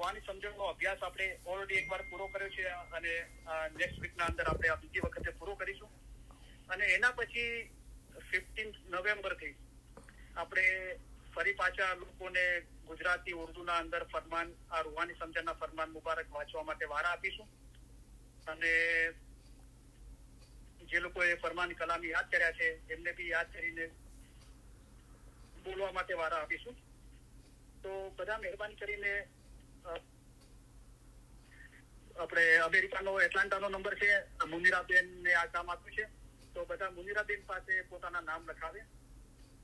રૂહાની સમજણનો અભ્યાસ આપણે ઓલરેડી એકવાર પૂરો કર્યો છે અને નેક્સ્ટ વીકના અંદર આપણે આ બીજી વખતે પૂરો કરીશું. અને એના પછી 15 નવેમ્બરથી આપણે ફરી પાછા લોકોને ગુજરાતી ઉર્દુના અંદર ફરમાન, આ રૂહાની સમજણના ફરમાન મુબારક વાંચવા માટે વારા આપીશું. અને જે લોકોએ ફરમાન કલામ યાદ કર્યા છે એમને બી યાદ કરીને બોલવા માટે વારા આપીશું. તો બધા મહેરબાની કરીને આપણે અમેરિકાનો એટલાન્ટાનો નંબર છે, મુનિરાબેનને આ કામ આપ્યું છે. તો બધા મુનિરાબેન પાસે પોતાના નામ લખાવે.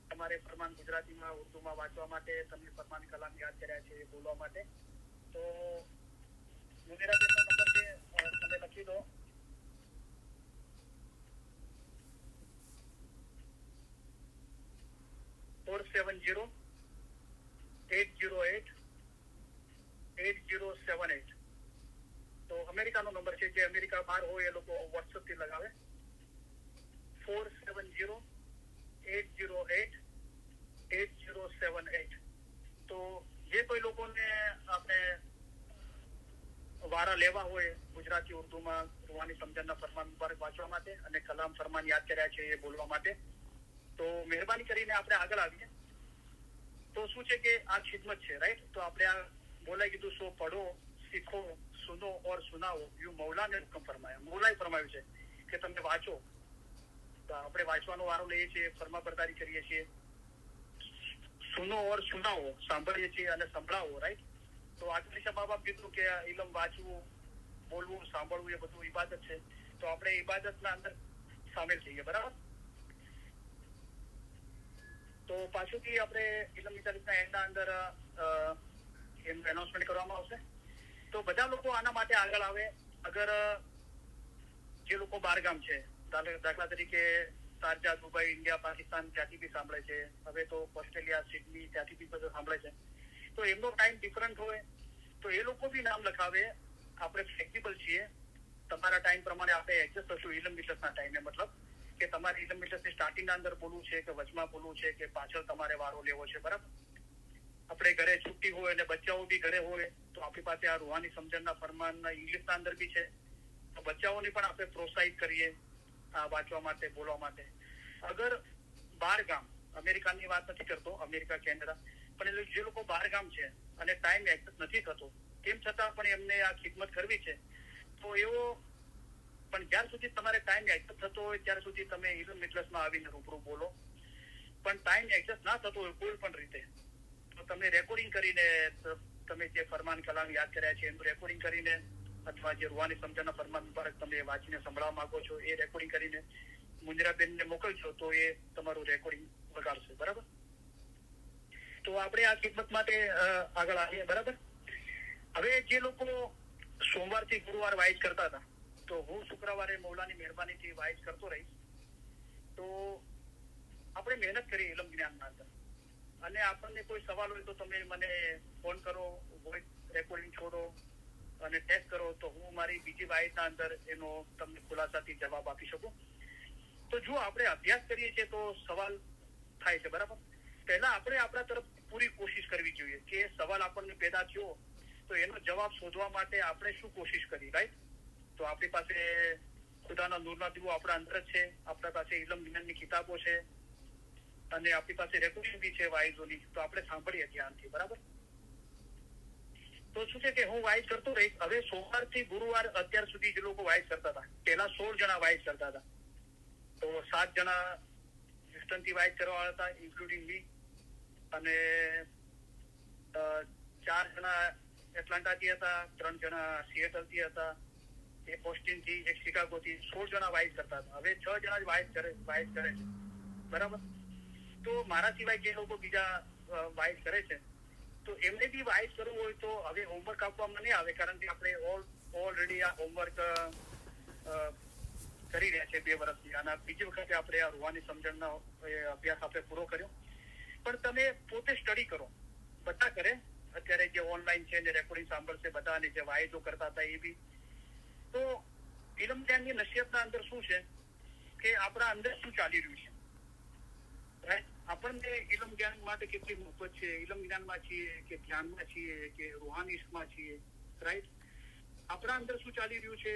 તમારે ફરમાન ગુજરાતીમાં ઉર્દુમાં વાંચવા માટે, તમને ફરમાન કલામ યાદ કર્યા છે એ બોલવા માટે. તો મુનિરાબેનનો નંબર છે, તમે લખી દો 470-808-8078. તો અમેરિકાનો નંબર છે. જે અમેરિકા બહાર હોય એ લોકો વોટ્સઅપ થી લગાવે. 470-808-8078. તો જે કોઈ લોકોને આપણે વારા લેવા હોય ગુજરાતી ઉર્દુમાં રૂહાની સમજણના ફરમાન મુબારક વાંચવા માટે અને કલામ ફરમાન યાદ કર્યા છે એ બોલવા માટે, તો મહેરબાની કરીને આપણે આગળ આવીએ. તો શું છે કે આ ખિદમત છે, રાઈટ? તો આપણે આ બોલાઈ કીધું, સો પડો, શીખો, સુનો ઓર સુનાવો, યુ મૌલાને હુકમ ફરમાયા. મૌલાએ ફરમાયું છે કે તમે વાંચો. તો આપણે વાંચવાનો વારો લઈએ છીએ, ફરમાબરદારી કરીએ છીએ. સુનો ઓર સુનાવો, સાંભળીએ છીએ અને સંભળાવો, રાઈટ? તો આજની સભામાં કીધું કે ઇલમ વાંચવું, બોલવું, સાંભળવું એ બધું ઇબાદત છે. તો આપણે ઇબાદતના અંદર સામેલ થઈએ, બરાબર? તો પાછળથી આપણે ઇલમ તારીખના એન્ડના અંદર એનું એનાઉન્સમેન્ટ કરવામાં આવશે. તો બધા લોકો આના માટે આગળ આવે. અગર જે લોકો બહારગામ છે, દાખલા તરીકે શારજા, દુબઈ, ઇન્ડિયા, પાકિસ્તાન, ત્યાંથી બી સાંભળે છે. હવે તો ઓસ્ટ્રેલિયા, સિડની, ત્યાંથી બી બધું સાંભળે છે. તો એમનો ટાઈમ ડિફરન્ટ હોય તો એ લોકો બી નામ લખાવે. આપણે ફ્લેક્સિબલ છીએ, તમારા ટાઈમ પ્રમાણે આપણે એડજસ્ટ થશું. ઇલમ મિલતના ટાઈમે, મતલબ કે તમારે ઇલમ મિલતની સ્ટાર્ટિંગના અંદર બોલવું છે કે વચમાં બોલવું છે કે પાછળ તમારે વારો લેવો છે, બરાબર? આપણે ઘરે છુટ્ટી હોય અને બચ્ચાઓ બી ઘરે હોય તો આપણી પાસે આ રૂહાની સમજણના ફરમાનના ઇંગ્લિશના અંદર બી છે. તો બચ્ચાઓને પણ આપણે પ્રોત્સાહિત કરીએ આ વાંચવા માટે, બોલવા માટે. અગર બહાર ગામ, અમેરિકાની વાત નથી કરતો, અમેરિકા, કેનેડા, પણ જે લોકો બહાર ગામ છે અને ટાઈમ એક્સેસ નથી થતો, તેમ છતાં પણ એમને આ ખિદમત કરવી છે, તો એવો પણ જ્યાર સુધી તમારે ટાઈમ એક્સેસ થતો હોય ત્યાર સુધી તમે ઇલમ મિજલસમાં આવીને રૂબરૂ બોલો. પણ ટાઈમ એક્સેસ ના થતો હોય કોઈ પણ રીતે, તો તમે રેકોર્ડિંગ કરીને, તમે જે ફરમાન કલામ યાદ કર્યા છે એનું રેકોર્ડિંગ કરીને, અથવા જે રૂહાની સમજણના ફરમાન મુબારક તમે વાંચીને સંભળાવવા માંગો છો એ રેકોર્ડિંગ કરીને મુનિરાબેનને મોકલશો તો એ તમારું રેકોર્ડિંગ વગાડશે, બરાબર? તો આપણે આ ખિદમત માટે આગળ આવીએ, બરાબર? હવે જે લોકો સોમવારથી ગુરુવાર વાઇઝ કરતા હતા, તો હું શુક્રવારે મૌલાની મહેરબાનીથી વાઇઝ કરતો રહીશ. તો આપણે મહેનત કરીએ ઇલમ જ્ઞાનના અંદર. અને આપણને કોઈ સવાલ હોય તો તમે મને ફોન કરો, વોઇસ રેકોર્ડિંગ છોડો અને ટેસ્ટ કરો, તો હું મારી બીજી વાઇઝના અંદર એનો તમને ખુલાસાથી જવાબ આપી શકું. તો જો આપણે અભ્યાસ કરીએ છીએ તો સવાલ થાય છે, બરાબર? પહેલા આપણે આપણા તરફ પૂરી કોશિશ કરવી જોઈએ કે સવાલ આપણને પેદા થયો તો એનો જવાબ શોધવા માટે આપણે શું કોશિશ કરી, રાઈટ? તો આપણી પાસે ખુદાના નૂરના દીવો આપણા અંદર જ છે, આપણા પાસે ઇલમ વિજ્ઞાનની કિતાબો છે અને આપણી પાસે રેકોર્ડિંગ બી છે વાઇઝોની. તો આપણે સાંભળીએ ધ્યાનથી, બરાબર? તો શું છે કે હું વાઇઝ કરતો રહીશ. હવે સોમવારથી ગુરુવાર અત્યાર સુધી જે લોકો વાઇઝ કરતા હતા, પહેલા 16 જણા વાઇઝ કરતા હતા. તો 7 જણા હ્યુસ્ટનથી વાઇઝ કરવાવાળા હતા, ઇન્ક્લુડિંગ મી, અને 4 જણા એટલાન્ટાથી હતા, 3 જણા સિએટલથી હતા, એક ઓસ્ટિનથી, એક શિકાગોથી. 16 જણા વાઇઝ કરતા હતા. હવે 6 જણા જ વાઇઝ કરે છે, બરાબર? તો મારા સિવાય જે લોકો બીજા વાઇઝ કરે છે, તો એમને બી વાઇઝ કરવું હોય તો હવે હોમવર્ક આપવામાં નહીં આવે, કારણ કે આપણે ઓલરેડી આ હોમવર્ક કરી રહ્યા છે 2 વર્ષથી. અને બીજી વખતે આપણે આ રૂહાની સમજણનો અભ્યાસ આપણે પૂરો કર્યો. પણ તમે પોતે સ્ટડી કરો, બધા કરે. અત્યારે જે ઓનલાઈન છે ને રેકોર્ડિંગ સાંભળશે બધા, અને જે વાયદો કરતા હતા એ બી. તો ઇલમ જ્ઞાનની નસીહતના અંદર શું છે કે આપણા અંદર શું ચાલી રહ્યું છે, રાઈટ? આપણને ઇલમ જ્ઞાન માટે કેટલી મોહબત છે, ઇલમ જ્ઞાનમાં છીએ કે ધ્યાનમાં છીએ કે રૂહાનીમાં છીએ, રાઈટ? આપણા અંદર શું ચાલી રહ્યું છે,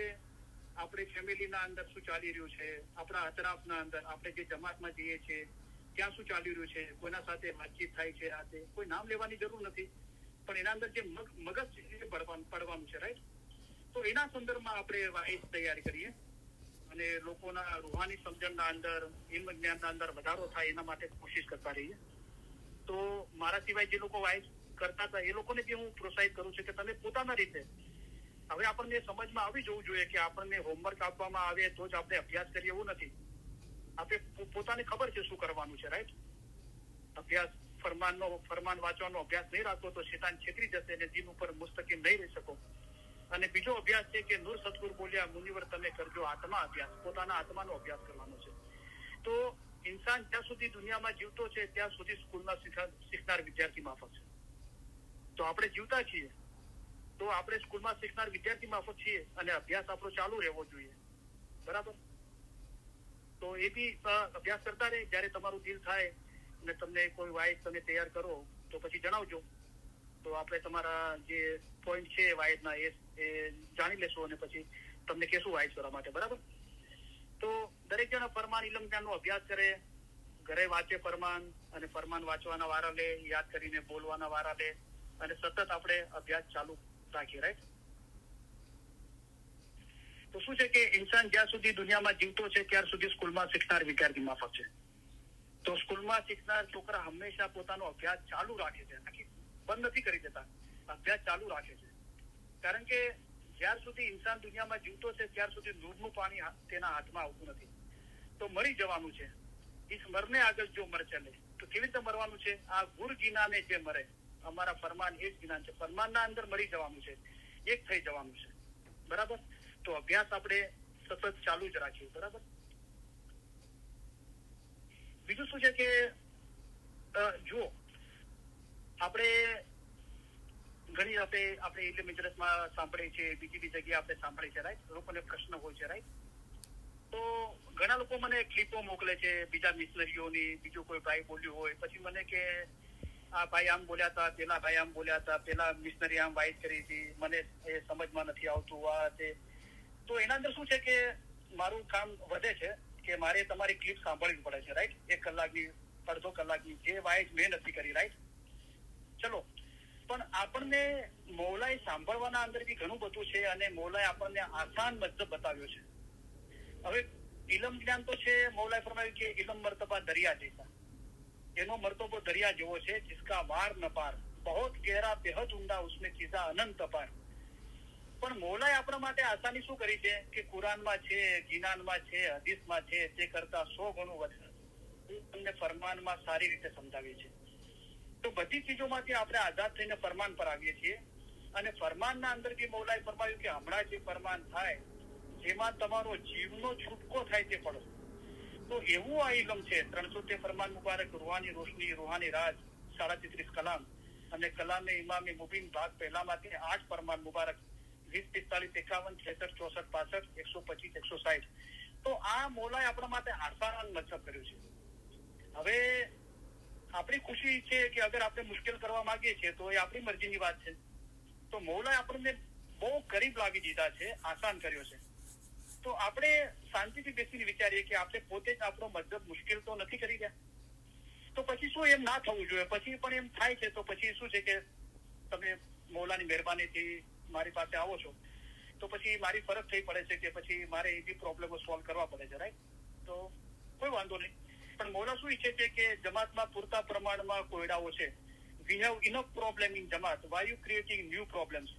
આપણે ફેમિલીના અંદર શું ચાલી રહ્યું છે, આપણા અતરાફના અંદર આપણે જે જમાતમાં જઈએ છીએ ત્યાં શું ચાલી રહ્યું છે, કોઈના સાથે વાતચીત થાય છે, આ તે કોઈ નામ લેવાની જરૂર નથી, પણ એના અંદર જે મગજ છે પડવાનું છે, રાઈટ? તો એના સંદર્ભમાં આપણે વાઇઝ તૈયાર કરીએ અને લોકોના રૂહાની સમજણના અંદર, ઇલ્મ જ્ઞાનના અંદર વધારો થાય એના માટે કોશિશ કરતા રહીએ. તો મારા સિવાય જે લોકો વાઇઝ કરતા હતા એ લોકોને બી હું પ્રોત્સાહિત કરું છું કે તમે પોતાના રીતે, હવે આપણને સમજમાં આવી જવું જોઈએ કે આપણને હોમવર્ક આપવામાં આવે તો જ આપણે અભ્યાસ કરીએ એવું નથી. આપણે પોતાને ખબર છે શું કરવાનું છે, રાઈટ? અભ્યાસ ફરમાન વાંચવાનો અભ્યાસ નહીં રાખો તો શેતાન છેતરી જશે અને જીન ઉપર મુસ્તકીમ નહીં રહી શકો. અને બીજો અભ્યાસ છે કે નૂર સદગુર બોલ્યા, મુનિવર તમે કરજો આત્મા અભ્યાસ, પોતાના આત્માનો અભ્યાસ કરવાનો છે. તો ઇન્સાન જ્યાં સુધી દુનિયામાં જીવતો છે ત્યાં સુધી સ્કૂલમાં શીખનાર વિદ્યાર્થી માફક છે. તો આપણે જીવતા છીએ તો આપણે સ્કૂલમાં શીખનાર વિદ્યાર્થી માફક છીએ અને અભ્યાસ આપણો ચાલુ રહેવો જોઈએ, બરાબર? તો એ બી અભ્યાસ કરતા રહે. જયારે તમારું દિલ થાય અને તમને કોઈ વાઇઝ તમે તૈયાર કરો તો પછી જણાવજો, તો આપણે તમારા જે પોઈન્ટ છે વાઇઝના એ જાણી લેશું અને પછી તમને કહેશું વાઇઝ કરવા માટે, બરાબર? તો દરેક જણા ફરમાન ઇલમ જ્ઞાનનો અભ્યાસ કરે, ઘરે વાંચે ફરમાન, અને ફરમાન વાંચવાના વારા લે, યાદ કરીને બોલવાના વારા લે, અને સતત આપણે અભ્યાસ ચાલુ રાખીએ, રાઈટ? તો શું છે કે ઇન્સાન જ્યાં સુધી દુનિયામાં જીવતો છે ત્યાર સુધી સ્કૂલમાં શીખનાર વિદ્યાર્થી માફક છે. તો સ્કૂલમાં શીખનાર છોકરા હંમેશા પોતાનો અભ્યાસ ચાલુ રાખે છે, બંધ નથી કરી દેતા, અભ્યાસ ચાલુ રાખે છે. કારણ કે જ્યાર સુધી ઇન્સાન દુનિયામાં જીવતો છે ત્યાર સુધી નૂરનું પાણી તેના હાથમાં આવતું નથી. તો મરી જવાનું છે. ઇસ મરને આગળ જો મર ચલે તો કેવી રીતે મરવાનું છે? આ ગુર ગિનાને જે મરે, અમારા ફરમાન એ જ જ્ઞાન છે. ફરમાનના અંદર મરી જવાનું છે, એક થઈ જવાનું છે, બરાબર? તો અભ્યાસ આપણે સતત ચાલુ જ રાખીએ, બરાબર? બીજું શું છે કે જો આપણે ઘણી આપણે ઇલ્મ ઇજરતમાં સાંભળીએ છીએ, બીજી બી જગ્યાએ આપણે સાંભળીએ છીએ, રાઈટ? લોકોને પ્રશ્ન હોય છે, રાઈટ? તો ઘણા લોકો મને ક્લિપો મોકલે છે બીજા મિશનરીઓની, બીજું કોઈ ભાઈ બોલ્યું હોય, પછી મને કે આ ભાઈ આમ બોલ્યા હતા, પેલા ભાઈ આમ બોલ્યા હતા, પેલા મિશનરી આમ વાઇઝ કરી હતી, મને એ સમજમાં નથી આવતું, આ તે. તો એના અંદર શું છે કે મારું કામ વધે છે કે મારે તમારી ક્લિપ સાંભળવી પડે છે, રાઈટ? 1 કલાકની, અડધો કલાકની, જે વાઇઝ મેં નથી કરી, રાઈટ? ચલો, પણ આપણને મૌલાએ સાંભળવાના અંદર બી ઘણું બધું છે અને મૌલાએ આપણને આસાન મતલબ બતાવ્યો છે. હવે ઇલમ જ્ઞાન તો છે, મૌલાએ ફરમાવ્યું કે ઇલમ મર્તબા દરિયા જૈસા, એનો મર્તબો દરિયા જેવો છે, જિસકા વાર ન પાર, બહોત ગહેરા બેહદ ઊંડા, ઉસમે ચીઝા અનંત પાર. પણ મૌલાએ આપણા માટે આસાની શું કરી છે કે કુરાનમાં છે, ગિનાનમાં છે, હદીસમાં છે, તે કરતા 100 ગણું વધારે તમને ફરમાનમાં સારી રીતે સમજાવીએ છે. તો બધી ચીજોમાંથી આપણે આઝાદ થઈને ફરમાન પર આવીએ છીએ અને ફરમાનના અંદર બી મૌલાએ ફરમાવ્યું કે હમણાં જે ફરમાન થાય જેમાં તમારો જીવનો છૂટકો થાય તે પડો. તો એવું આ ઇલમ છે. 300 ફરમાન મુબારક, રૂહાની રોશની, રૂહાની રાજ, 37 કલામ અને કલામે ઇમામે મુબીન ભાગ પહેલામાંથી 8 ફરમાન મુબારક, 20, 45, 51, 66, 64, 65, 125, 160. તો આ મૌલાએ આપણા માટે આસાન મતલબ કર્યું છે. હવે આપણી ખુશી છે કે અગર આપણે મુશ્કેલ કરવા માંગીએ છીએ તો એ આપણી મરજીની વાત છે. તો મૌલાએ આપણને બહુ ગરીબ લાગી દીધા છે, આસાન કર્યો છે. તો આપણે શાંતિથી બેસીને વિચારીએ કે આપણે પોતે જ આપણો મતલબ મુશ્કેલ તો નથી કરી રહ્યા. તો પછી શું એમ ના થવું જોઈએ? પછી પણ એમ થાય છે તો પછી શું છે કે તમે મૌલાની મહેરબાનીથી મારી પાસે આવો છો તો પછી મારી ફરજ થઈ પડે છે કે પછી મારે એ બી પ્રોબ્લેમો સોલ્વ કરવા પડે છે, રાઈટ? તો કોઈ વાંધો નહીં. પણ મૌલા શું ઈચ્છે છે કે જમાતમાં પૂરતા પ્રમાણમાં કોયડાઓ છે. We have enough problem in Jamaat. Why you creating new problems?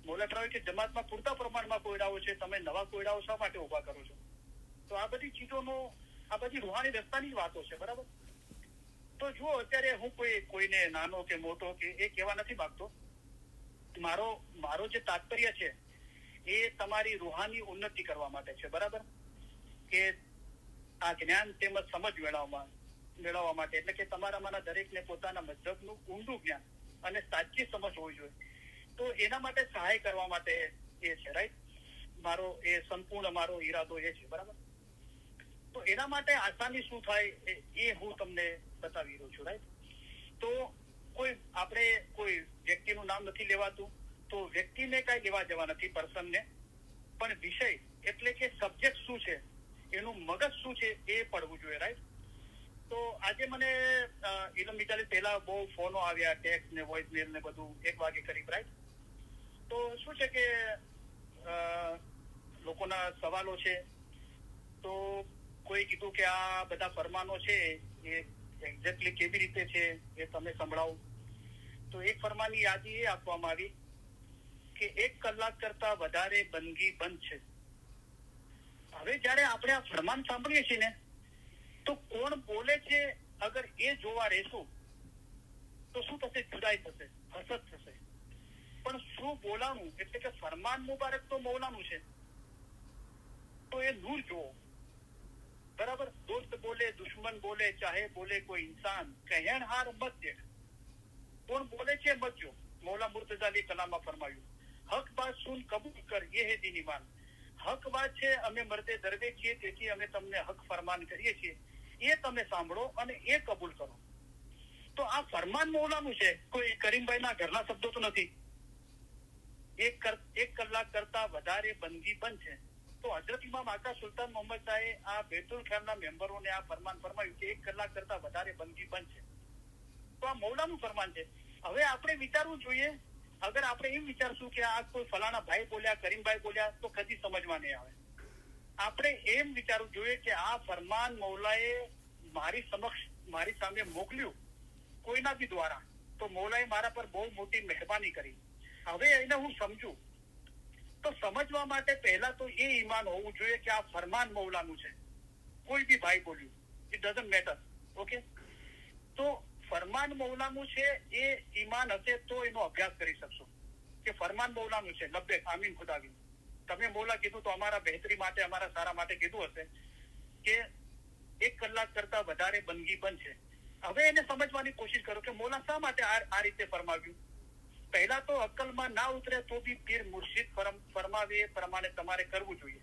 મૌલા કહે કે જમાતમાં પૂરતા પ્રમાણમાં કોયડાઓ છે, તમે નવા કોયડાઓ શા માટે ઉભા કરો છો? તો આ બધી ચીજોનો, આ બધી રૂહાની રસ્તાની વાતો છે, બરાબર? તો જો અત્યારે હું કોઈને નાનો કે મોટો કે એ કહેવા નથી માંગતો. મારો જે તાત્પર્ય છે એ તમારી રૂહાની ઉન્નતિ કરવા માટે છે, બરાબર? કે આ જ્ઞાન તેમજ સમજ મેળવવા માટે, એટલે કે તમારામાંના દરેકને પોતાના મતલબનું ઊંડું જ્ઞાન અને સાચી સમજ હોવી જોઈએ. તો એના માટે સહાય કરવા માટે એ છે, રાઈટ? સંપૂર્ણ મારો ઈરાદો એ છે, બરાબર? તો એના માટે આસાની શું થાય એ હું તમને બતાવી રહ્યો છું, રાઈટ? તો આપણે કોઈ વ્યક્તિનું નામ નથી લેવાતું, તો વ્યક્તિને કઈ લેવા જવા નથી, પર્સનને, પણ વિષય એટલે કે સબ્જેક્ટ શું છે, એનું મગજ શું છે એ પડવું જોઈએ, રાઈટ? તો આજે મને ઇલમ વિચારી પહેલા બહુ ફોનો આવ્યા, ટેક્સ્ટ ને વોઇસ મેલ ને બધું 1 વાગે કરી, રાઈટ? તો શું છે કે લોકોના સવાલો છે. તો કોઈ કીધું કે આ બધા ફરમાનો છે એ એક્ઝેક્ટલી કેવી રીતે છે એ તમે સંભળાવો. તો એક ફરમાનની યાદી એ આપવામાં આવી કે 1 કલાક કરતા વધારે બંદગી બંધ છે. હવે જયારે આપણે આ ફરમાન સાંભળીએ છીએ ને, તો કોણ બોલે છે અગર એ જોવા રહેશું તો શું થશે? જુદાઈ થશે, હસત થશે. પણ શું બોલાનું એટલે કે ફરમાન મુબારક તો મૌલાનું છે, તો એ નૂર જુઓ, બરાબર? દોસ્ત બોલે, દુશ્મન બોલે, ચાહે બોલે કોઈ ઇન્સાન, કહેણ હાર મત દે. કોણ બોલે છે મત જો. મૌલા મુર્તઝા અલી કલામમાં ફરમાયું, હક બાત સુન કબૂલ કર, યે હે દીન ઈમાન. હક વાત છે, અમે મર્દે દર્દે છીએ, તેથી અમે તમને હક ફરમાન કરીએ છીએ, એ તમે સાંભળો અને એ કબૂલ કરો. તો આ ફરમાન મૌલાનું છે, કોઈ કરીમભાઈના ઘરના શબ્દો તો નથી. 1 કલાક કરતા વધારે બંદગી બંધ છે. તો હજરત ઇમામ આકા સુલતાન મોહમ્મદ શાહે આ બેતુલ ખ્યાલના મેમ્બરોને આ ફરમાન ફરમાયું કે 1 કલાક કરતા વધારે બંદગી બંધ છે. તો આ મૌલાનું ફરમાન છે. હવે આપણે વિચારવું જોઈએ, અગર આપણે એમ વિચારશું કે આ કોઈ ફલાણા ભાઈ બોલ્યા, કરીમભાઈ બોલ્યા, તો કદી સમજમાં નહીં આવે. આપણે એમ વિચારવું જોઈએ કે આ ફરમાન મૌલાએ મારી સમક્ષ, મારી સામે મોકલ્યું કોઈના બી દ્વારા, તો મૌલાએ મારા પર બહુ મોટી મહેરબાની કરી. હવે એને હું સમજું, તો સમજવા માટે પહેલા તો એ ઈમાન હોવું જોઈએ કે આ ફરમાન મૌલાનું છે. કોઈ બી ભાઈ બોલ્યું, ઇટ ડઝન્ટ મેટર, ઓકે? તો ફરમાન મૌલાનું છે એ ઈમાન હશે તો એનો અભ્યાસ કરી શકશો કે ફરમાન મૌલાનું છે. લબ્બેક, આમીન ખુદાવી. તમે મૌલા કીધું તો અમારા બહેતરી માટે, અમારા સારા માટે કીધું હશે કે 1 કલાક કરતા વધારે બંદગી બંધ છે. હવે એને સમજવાની કોશિશ કરો કે મૌલા શા માટે આ રીતે ફરમાવ્યું. પહેલા તો અક્કલમાં ના ઉતરે તો બી પીર મુર્શિદ ફરમાવે એ પ્રમાણે તમારે કરવું જોઈએ.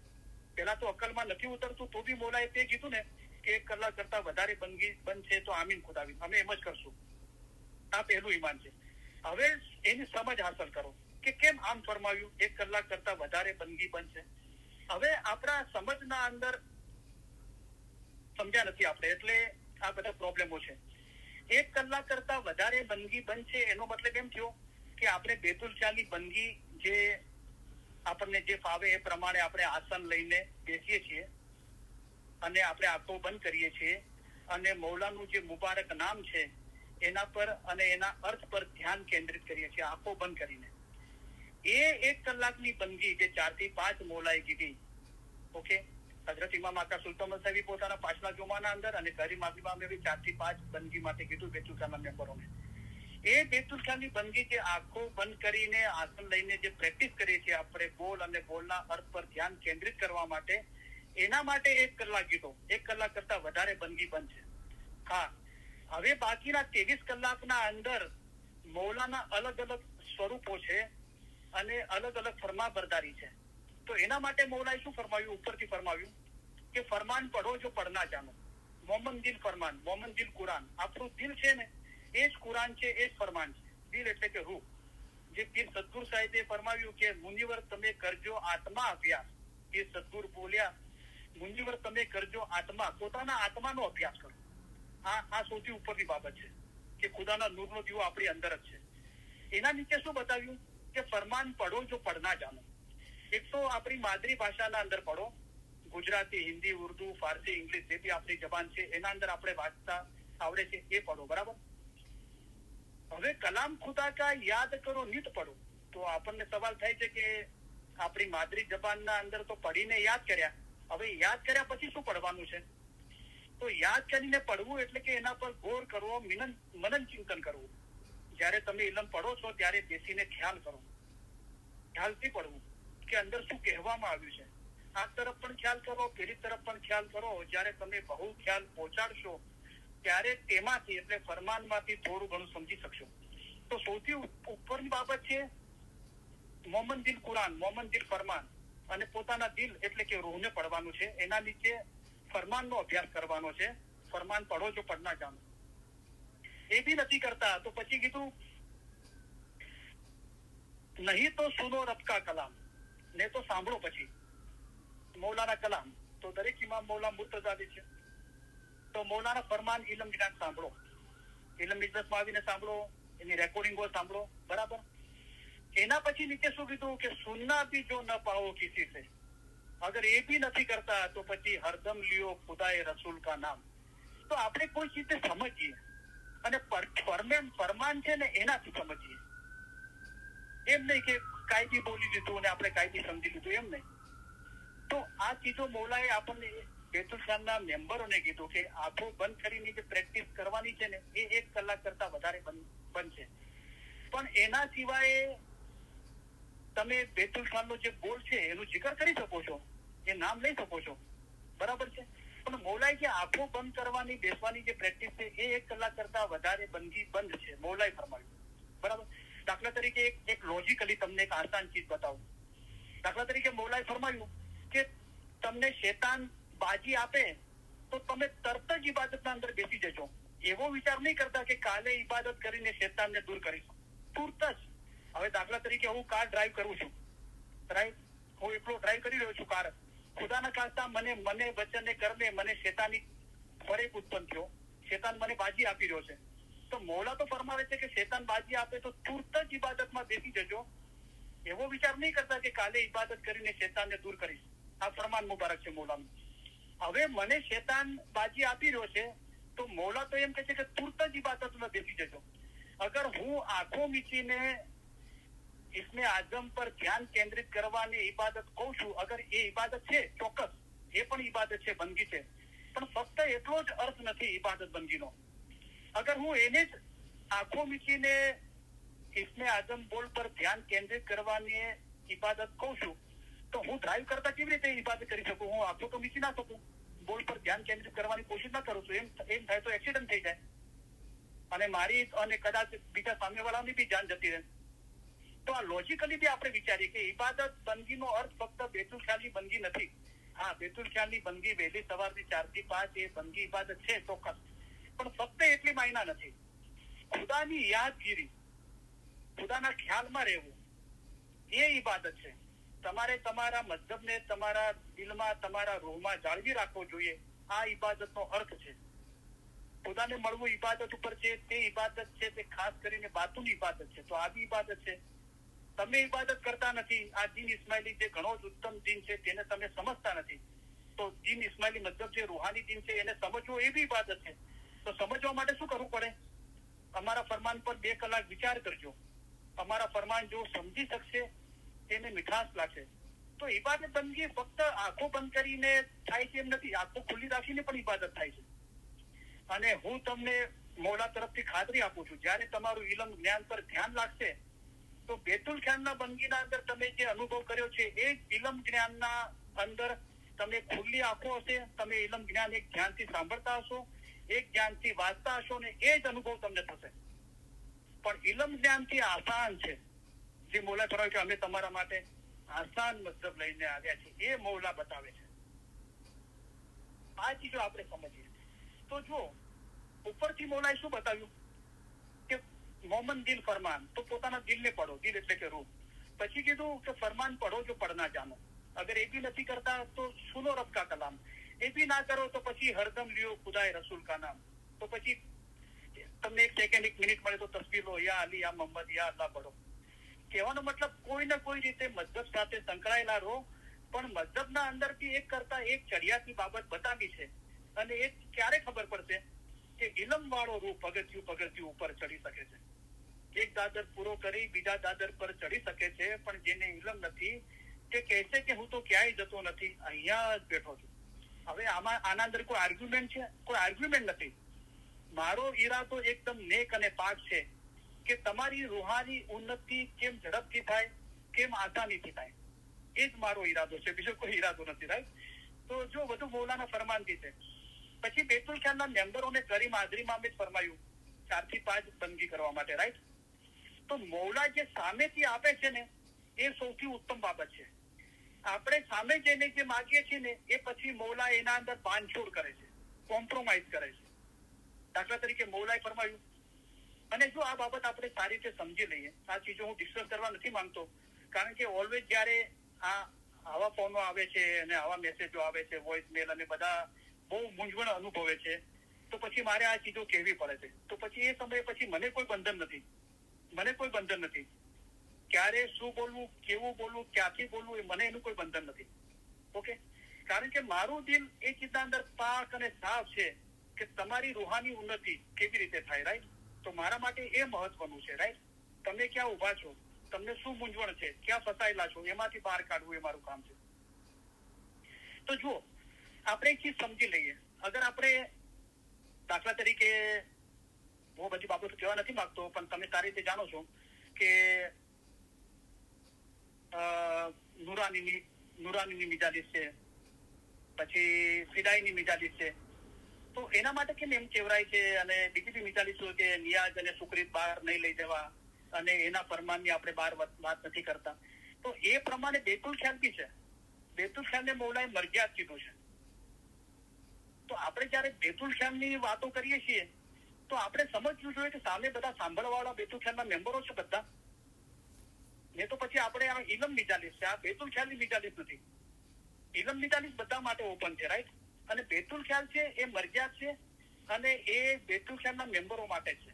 પહેલા તો અક્કલમાં નથી ઉતરતું તો બી મૌલાએ તે કીધું ને કે 1 કલાક કરતા વધારે બંદગી બંધ છે, તો આમીન ખુદાવી, અમે એમ જ કરશું. આ પહેલું ઈમાન છે. હવે એની સમજ હાંસલ કરો કે કેમ આમ ફરમાવ્યું, 1 કલાક કરતા વધારે બંદગી બંધ છે. હવે આપણા સમજના અંદર સમજ્યા નથી આપણે, એટલે આ બધા પ્રોબ્લેમો છે. 1 કલાક કરતા વધારે બંદગી બંધ છે એનો મતલબ એમ થયો કે આપણે બેતુલ ખ્યાલની બંદગી જે આપણને જે ફાવે એ પ્રમાણે આપણે આસન લઈને બેસીએ છીએ અને આપણે આંખો બંધ કરીએ છીએ અને મૌલાનું જે મુબારક નામ છે એના પર અને એના અર્થ પર ધ્યાન કેન્દ્રિત કરીએ છીએ આંખો બંધ કરીને. એ 1 કલાકની બંદગી જે 4 થી 5 મૌલાએ કીધી, ઓકે? હજરત ઇમામ આકા સુલતાન સાહેબ પોતાના 5મા જુમાના અંદર અને કરીમ આઝિમામે બી 4 થી 5 બંદગી માટે કીધું બેતુલ ખ્યાલના મેમ્બરોને. એ બેતુલ ખ્યાલની બંદગી જે આંખો બંધ કરીને આસન લઈને જે પ્રેક્ટિસ કરીએ છીએ આપણે બોલ અને બોલના અર્થ પર ધ્યાન કેન્દ્રિત કરવા માટે, એના માટે 1 કલાક કીધો. 1 કલાક કરતા વધારે બંદગી બંધ છે. હા, હવે બાકીના 23 કલાકના અંદર મૌલાના અલગ અલગ સ્વરૂપો છે અને અલગ અલગ ફરમાબરદારી છે. તો એના માટે મૌલાએ શું ફરમાવ્યું? ઉપરથી ફરમાવ્યું કે ફરમાન પઢો જો પઢના જાનો. મોમન દિલ ફરમાન, મોમન દિલ કુરાન. આપણું દિલ છે ને એ જ કુરાન છે, એ જ ફરમાન છે. દિલ એટલે કે રૂહ. જે પીર સદગુર સાહેબે ફરમાવ્યું કે મુનિવર તમે કરજો આત્મા અભ્યાસ. એ સદગુર બોલ્યા, મુનિવર તમે કરજો આત્મા, પોતાના આત્માનો અભ્યાસ કરો. આ સૌથી ઉપરની બાબત છે કે ખુદાના નૂરનો દીવો આપણી અંદર જ છે. એના નીચે શું બતાવ્યું કે ફરમાન પઢો જો પઢના જાનો. એક તો આપણી માદરી ભાષાના અંદર પઢો, ગુજરાતી, હિન્દી, ઉર્દુ, ફારસી, ઇંગ્લિશ જે બી આપણી જબાન છે એના અંદર આપણે વાંચતા આવડે છે એ પઢો, બરાબર? હવે કલામ ખુદા કા યાદ કરો નિત પઢો. તો આપણને સવાલ થાય છે કે આપણી માદરી જબાનના અંદર તો પઢીને યાદ કર્યા, હવે યાદ કર્યા પછી શું પડવાનું છે? તો યાદ કરીને પડવું એટલે કે એના પર ગૌર કરવો, મનન ચિંતન કરવું. જયારે તમે ઇલમ પડો છો ત્યારે બેસીને ખ્યાલ કરો, ખ્યાલથી પડવું કે અંદર શું કહેવામાં આવ્યું છે. આ તરફ પણ ખ્યાલ કરો, પેલી તરફ પણ ખ્યાલ કરો. જયારે તમે બહુ ખ્યાલ પહોંચાડશો ત્યારે તેમાંથી એટલે ફરમાનમાંથી થોડું ઘણું સમજી શકશો. તો સૌથી ઉપરની બાબત છે મોમન દિલ કુરાન, મોમન દિલ ફરમાન, અને પોતાના દિલ એટલે કે રૂહને પડવાનું છે. એના નીચે ફરમાનનો અભ્યાસ કરવાનો છે. ફરમાન પઢો જો પઢના જાનો. એ બી નથી કરતા તો પછી કીધું નહીં તો સુનો રબ કા કલામ, ને તો સાંભળો પછી મૌલાના કલામ. તો દરેક ઇમામ મૌલા મુર્તઝાવી છે, તો મૌલાના ફરમાન ઇલમ જ્ઞાન સાંભળો, ઇલમ ઇજ્જતમાં આવીને સાંભળો, એની રેકોર્ડિંગો સાંભળો, બરાબર. એના પછી નીચે શું કીધું કે સુનના ભી જો ન પાઓ કિસી સે, અગર એ બી નથી કરતા તો પછી હરદમ લિયો ખુદાએ રસૂલ કા નામ. તો આપણે કોઈ ચીજને સમજીએ અને ફરમાન છે ને એનાથી સમજીએ, એમ નહીં કે કાંઈ બી બોલી દીધું અને આપણે કાંઈ બી સમજી લીધું, એમ નહીં. તો આ ચીજો મૌલાએ આપણને બેતુલ ખાનના મેમ્બરોને કીધું કે આંખો બંધ કરીને જે પ્રેક્ટિસ કરવાની છે ને એ 1 કલાક કરતા વધારે બનશે. પણ એના સિવાય તમે બેતુલ ખાનનો જે બોલ છે એનું જિકર કરી શકો છો, એ નામ લઈ શકો છો, બરાબર છે. પણ મૌલાએ જે આંખો બંધ કરવાની બેસવાની જે પ્રેક્ટિસ છે એ 1 કલાક કરતા વધારે બંધ છે, મૌલાએ ફરમાવ્યું, બરાબર. દાખલા તરીકે એક લોજિકલી તમને એક આસાન ચીજ બતાવું. દાખલા તરીકે મૌલાએ ફરમાવ્યું કે તમને શેતાન બાજી આપે તો તમે તરત જ ઇબાદતના અંદર બેસી જજો. એવો વિચાર નહીં કરતા કે કાલે ઇબાદત કરીને શેતાનને દૂર કરીશું, તુરત જ. હવે દાખલા તરીકે હું કાર ડ્રાઈવ કરું છું, રાઈટ, હું એકલો ડ્રાઈવ કરી રહ્યો છું કાર, ખુદાના ખાસ્તા મને વચને કરને મને શેતાની ફરેક ઉત્પન્ન થયો, શેતાન મને બાજી આપી રહ્યો છે, તો મૌલા તો ફરમાવે છે કે શેતાન બાજી આપે તો તુરત જ ઇબાદતમાં બેસી જજો. એવો વિચાર નહીં કરતા કે કાલે ઇબાદત કરીને શેતાનને દૂર કરીશ. આ ફરમાન મુબારક છે મૌલાનું. હવે મને શેતાન બાજી આપી રહ્યો છે તો મૌલા તો એમ કહે છે કે તુરત જ ઇબાદતમાં બેસી જજો. અગર હું આંખો મીચીને ઇસ્મે આઝમ પર ધ્યાન કેન્દ્રિત કરવાની ઇબાદત કહું છું, અગર એ ઇબાદત છે, ચોક્કસ એ પણ ઇબાદત છે, બંદગી છે, પણ ફક્ત એટલો જ અર્થ નથી ઇબાદત બંદગીનો. અગર હું એને જ આંખો મીચીને ઇસ્મે આઝમ બોલ પર ધ્યાન કેન્દ્રિત કરવાની ઇબાદત કહું છું તો હું ડ્રાઈવ કરતા કેવી રીતે ઇબાદત કરી શકું? હું આંખો તો મીચી ના શકું, બોલ પર ધ્યાન કેન્દ્રિત કરવાની કોશિશ ના કરું છું, એમ થાય તો એક્સિડન્ટ થઈ જાય અને મારી અને કદાચ બીજા સામેવાળાની બી જાન જતી રહે. તો આ લોજિકલી બી આપણે વિચારીએ કે ઇબાદત બંદગીનો અર્થ ફક્ત બેતુલ ખ્યાલની બંદગી નથી. હા, બેતુલ ખ્યાલની બંદગી વહેલી સવારની 4 થી 5 એ બંદગી ઇબાદત છે ચોક્કસ, પણ ફક્ત એટલી માયના નથી. ખુદાની યાદગીરી, ખુદાના ખ્યાલમાં રહેવું એ ઇબાદત છે. તમારે તમારા મઝહબને તમારા દિલમાં તમારા રૂહમાં જાળવી રાખવો જોઈએ. આ ઇબાદતનો અર્થ છે. ખુદાને મળવું ઇબાદત ઉપર છે, તે ઇબાદત છે, તે ખાસ કરીને બાતુની ઇબાદત છે. તો આ બી ઇબાદત છે. તમે ઇબાદત કરતા નથી. આ દીન ઇસ્માઇલી જે ઘણો જ ઉત્તમ દીન છે તેને તમે સમજતા નથી. તો દીન ઇસ્માઇલી મતલબ જે રૂહાની દીન છે એને સમજવો એ બી ઇબાદત છે. તો સમજવા માટે શું કરવું પડે? અમારા ફરમાન પર 2 કલાક વિચાર કરજો. અમારા ફરમાન જો સમજી શકશે તેને મીઠાશ લાગશે. તો ઇબાદત બંદગી ફક્ત આંખો બંધ કરીને થાય છે એમ નથી, આંખો ખુલ્લી રાખીને પણ ઇબાદત થાય છે. અને હું તમને મૌલા તરફથી ખાતરી આપું છું, જયારે તમારું ઇલમ જ્ઞાન પર ધ્યાન લાગશે તો બેતુલ ખ્યાલના બંદગીના અંદર તમે જે અનુભવ કર્યો છે એ ઇલમ જ્ઞાનના અંદર તમે ખુલ્લી આંખો હશે, તમે ઇલમ જ્ઞાન એક ધ્યાનથી સાંભળતા હશો, એક ધ્યાનથી વાંચતા હશો ને એ જ અનુભવ તમને થશે. પણ ઇલમ જ્ઞાનથી આસાન છે. જે મૌલા ફરમાવે કે અમે તમારા માટે આસાન મતલબ લઈને આવ્યા છે, એ મૌલા બતાવે છે. આ ચીજો આપણે સમજીએ તો જો ઉપરથી મૌલાએ શું બતાવ્યું કે મોમન દિલ ફરમાન, તો પોતાના દિલને પડો, દિલ એટલે કે રૂહ. પછી કીધું કે ફરમાન પડો જો પડના જાનો. અગર એ બી નથી કરતા તો સુનો રબ કા કલામ. એ બી ના કરો તો પછી હરદમ લિયો ખુદાએ રસૂલ કા નામ. તો પછી તમને 1 સેકન્ડ 1 મિનિટ મળે તો તસ્બીહ લો, યા અલી યા મોહમ્મદ યા અલ્લાહ પડો. કહેવાનો મતલબ કોઈ ને કોઈ રીતે મઝહબ સાથે સંકળાયેલા રહો, પણ મઝહબના અંદરથી એક કરતા એક ચડિયાતી બાબત બતાવી છે. અને એ ક્યારે ખબર પડશે કે ઇલમ વાળો રૂહ પગથિયું ઉપર ચડી શકે છે. એક દાદર પૂરો કરી બીજા દાદર પર ચડી શકે છે, પણ જેને ઇલમ નથી તે કહેશે કે હું તો ક્યાંય જતો નથી, અહીંયા જ બેઠો છું. હવે આના અંદર કોઈ આર્ગ્યુમેન્ટ છે? કોઈ આર્ગ્યુમેન્ટ નથી. મારો ઈરાદો એકદમ નેક અને પાક છે કે તમારી રૂહાની ઉન્નતિ કેમ ઝડપથી થાય, કેમ આસાનીથી થાય, એ જ મારો ઈરાદો છે, બીજો કોઈ ઈરાદો નથી. રાઈટ. તો જો વધુ મૌલાના ફરમાનથી છે. પછી બેતુલ ખ્યાલના મેમ્બરોને કરીમ હાજરી મામે ફરમાયું 4 થી 5 બંદગી કરવા માટે. રાઈટ. તો મૌલા જે સામેથી આપે છે ને એ સૌથી ઉત્તમ બાબત છે. આપણે સામે જઈને જે માગીએ છીએ ને એ પછી મૌલા એના અંદર બાંધછોડ કરે છે, કોમ્પ્રોમાઇઝ કરે છે. દાખલા તરીકે મૌલાએ ફરમાયું અને જો આ બાબત આપણે સારી રીતે સમજી લઈએ, આ ચીજો હું ડિસ્કસ કરવા નથી માંગતો, કારણ કે ઓલવેઝ જયારે આવા ફોનો આવે છે અને આવા મેસેજો આવે છે, વોઇસ મેલ, અને બધા બહુ મૂંઝવણ અનુભવે છે, તો પછી મારે આ ચીજો કહેવી પડે છે. તો પછી એ સમયે પછી મને કોઈ બંધન નથી. ક્યારે શું બોલવું, કેવું બોલવું, ક્યાંથી બોલવું, મને એનું કોઈ બંધન નથી. ઓકે, કારણ કે મારું દિલ એ ચીજના અંદર પાક અને સાફ છે કે તમારી રૂહાની ઉન્નતિ કેવી રીતે થાય. રાઈટ? તો મારા માટે એ મહત્વનું છે. રાઈટ? તમે ક્યાં ઉભા છો, તમને શું મૂંઝવણ છે, ક્યાં ફસાયેલા છો, એમાંથી બહાર કાઢવું એ મારું કામ છે. તો જુઓ, આપણે એક ચીજ સમજી લઈએ. અગર આપણે દાખલા તરીકે, હું બધી બાબતો કહેવા નથી માંગતો, પણ તમે સારી રીતે જાણો છો કે નુરાનીની મિજાલીસ છે, પછી ફિદાઈની મિજાલીસ છે. તો એના માટે કેમ એમ કહેવાય છે, અને બીજી બી મિજાલીસો કે નિયાજ અને સુક્રીત બહાર નહીં લઈ જવા, અને એના ફરમાનની આપણે બહાર વાત નથી કરતા. તો એ પ્રમાણે બેતુલ ખ્યાલ બી છે. બેતુલ ખ્યાલને મૌલાએ મરજિયાત કીધું છે. તો આપણે જયારે બેતુલ ખ્યાલની વાતો કરીએ છીએ તો આપણે સમજવું જોઈએ કે સામે બધા સાંભળવાવાળા બેતુલ ખ્યાલના મેમ્બરો છે બધા. ને તો પછી આપણે આ ઇલમ મિજાલીસ છે, આ બેતુલ ખ્યાલની મિજાલીસ નથી. ઇલમ મિજાલીસ બધા માટે ઓપન છે. રાઈટ? અને બેતુલ ખ્યાલ છે એ મરજિયાત છે, અને એ બેતુલ ખ્યાલના મેમ્બરો માટે છે.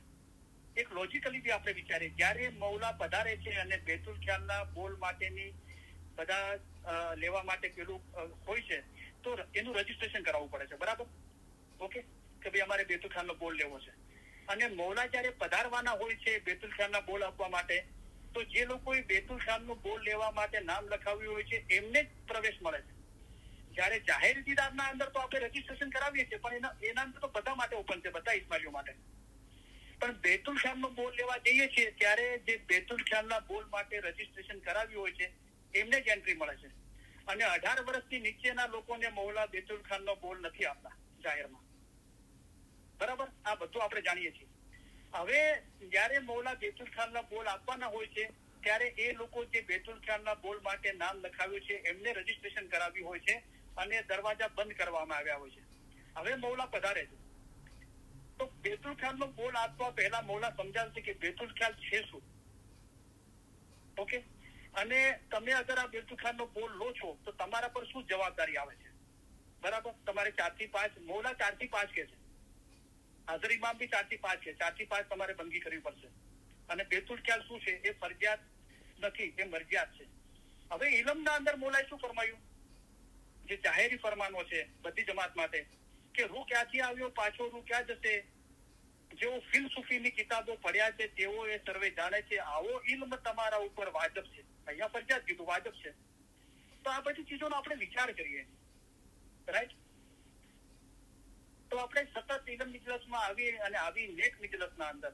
એક લોજિકલી બી આપણે વિચારીએ, જયારે મૌલા પધારે છે અને બેતુલ ખ્યાલના બોલ માટેની બધા લેવા માટે પેલું હોય છે, તો એનું રજીસ્ટ્રેશન કરાવવું પડે છે. બરાબર? ઓકે, કે ભાઈ અમારે બેતુલ ખ્યાલનો બોલ લેવો છે. અને મૌલા જયારે પધારવાના હોય છે બેતુલ ખ્યાલના બોલ આપવા માટે, તો જે લોકોએ બેતુલ ખ્યાલનો બોલ લેવા માટે નામ લખાવ્યું હોય છે એમને જ પ્રવેશ મળે છે. જયારે જાહેર દીદારના અંદર તો આપણે રજીસ્ટ્રેશન કરાવીએ છીએ, પણ એના અંદર તો બધા માટે ઓપન છે, બધા ઇસ્માઇલીઓ માટે. પણ બેતુલ ખ્યાલનો બોલ લેવા જઈએ છીએ ત્યારે જે બેતુલ ખ્યાલના બોલ માટે રજીસ્ટ્રેશન કરાવ્યું હોય છે એમને જ એન્ટ્રી મળે છે. અને 18 વર્ષથી નીચેના લોકોને મૌલા બેતુલ ખ્યાલનો બોલ નથી આપતા જાહેરમાં. બરાબર? આ બધું આપણે જાણીએ છીએ. હવે જયારે મૌલા બેતુલ ખ્યાલના બોલ આપવાના હોય છે ત્યારે એ લોકો જે બેતુલ ખ્યાલના બોલ માટે નામ લખાવ્યું છે એમને રજીસ્ટ્રેશન કરાવ્યું હોય છે, અને દરવાજા બંધ કરવામાં આવ્યા હોય છે. હવે મૌલા પધારે છે તો બેતુલ ખ્યાલનો બોલ આપવા પહેલા મૌલા સમજાવશે કે બેતુલ ખ્યાલ છે શું. ઓકે, અને તમે અગર આ બેતુલ ખ્યાલનો બોલ લો છો તો તમારા પર શું જવાબદારી આવે છે. બરાબર? તમારે 4 થી 5, મૌલા 4 થી 5 કે છે, હાજર ઇમામ બી 4 થી 5 છે, 4 થી 5 તમારે બંદગી કરવી પડશે. અને બેતુલ ખ્યાલ શું છે એ ફરજિયાત નથી, એ મરજિયાત છે. હવે ઇલમના અંદર મૌલાએ શું ફરમાયું, જે જાહેરી ફરમાનો છે બધી જમાત માટે, કે રૂ ક્યાંથી આવ્યો પાછો રૂ ક્યાં જશે, જેઓ ફિલસૂફીની કિતાબો પડ્યા છે તેઓ એ સર્વે જાણે છે, આવો ઇલ્મ તમારા ઉપર વાજબ છે. અહીંયા ફરજિયાત કીધું, વાજબ છે. તો આ બધી ચીજોનો આપણે વિચાર કરીએ. રાઈટ? તો આપણે સતત ઇલમ મિજલસમાં આવી નેક મિજલસના અંદર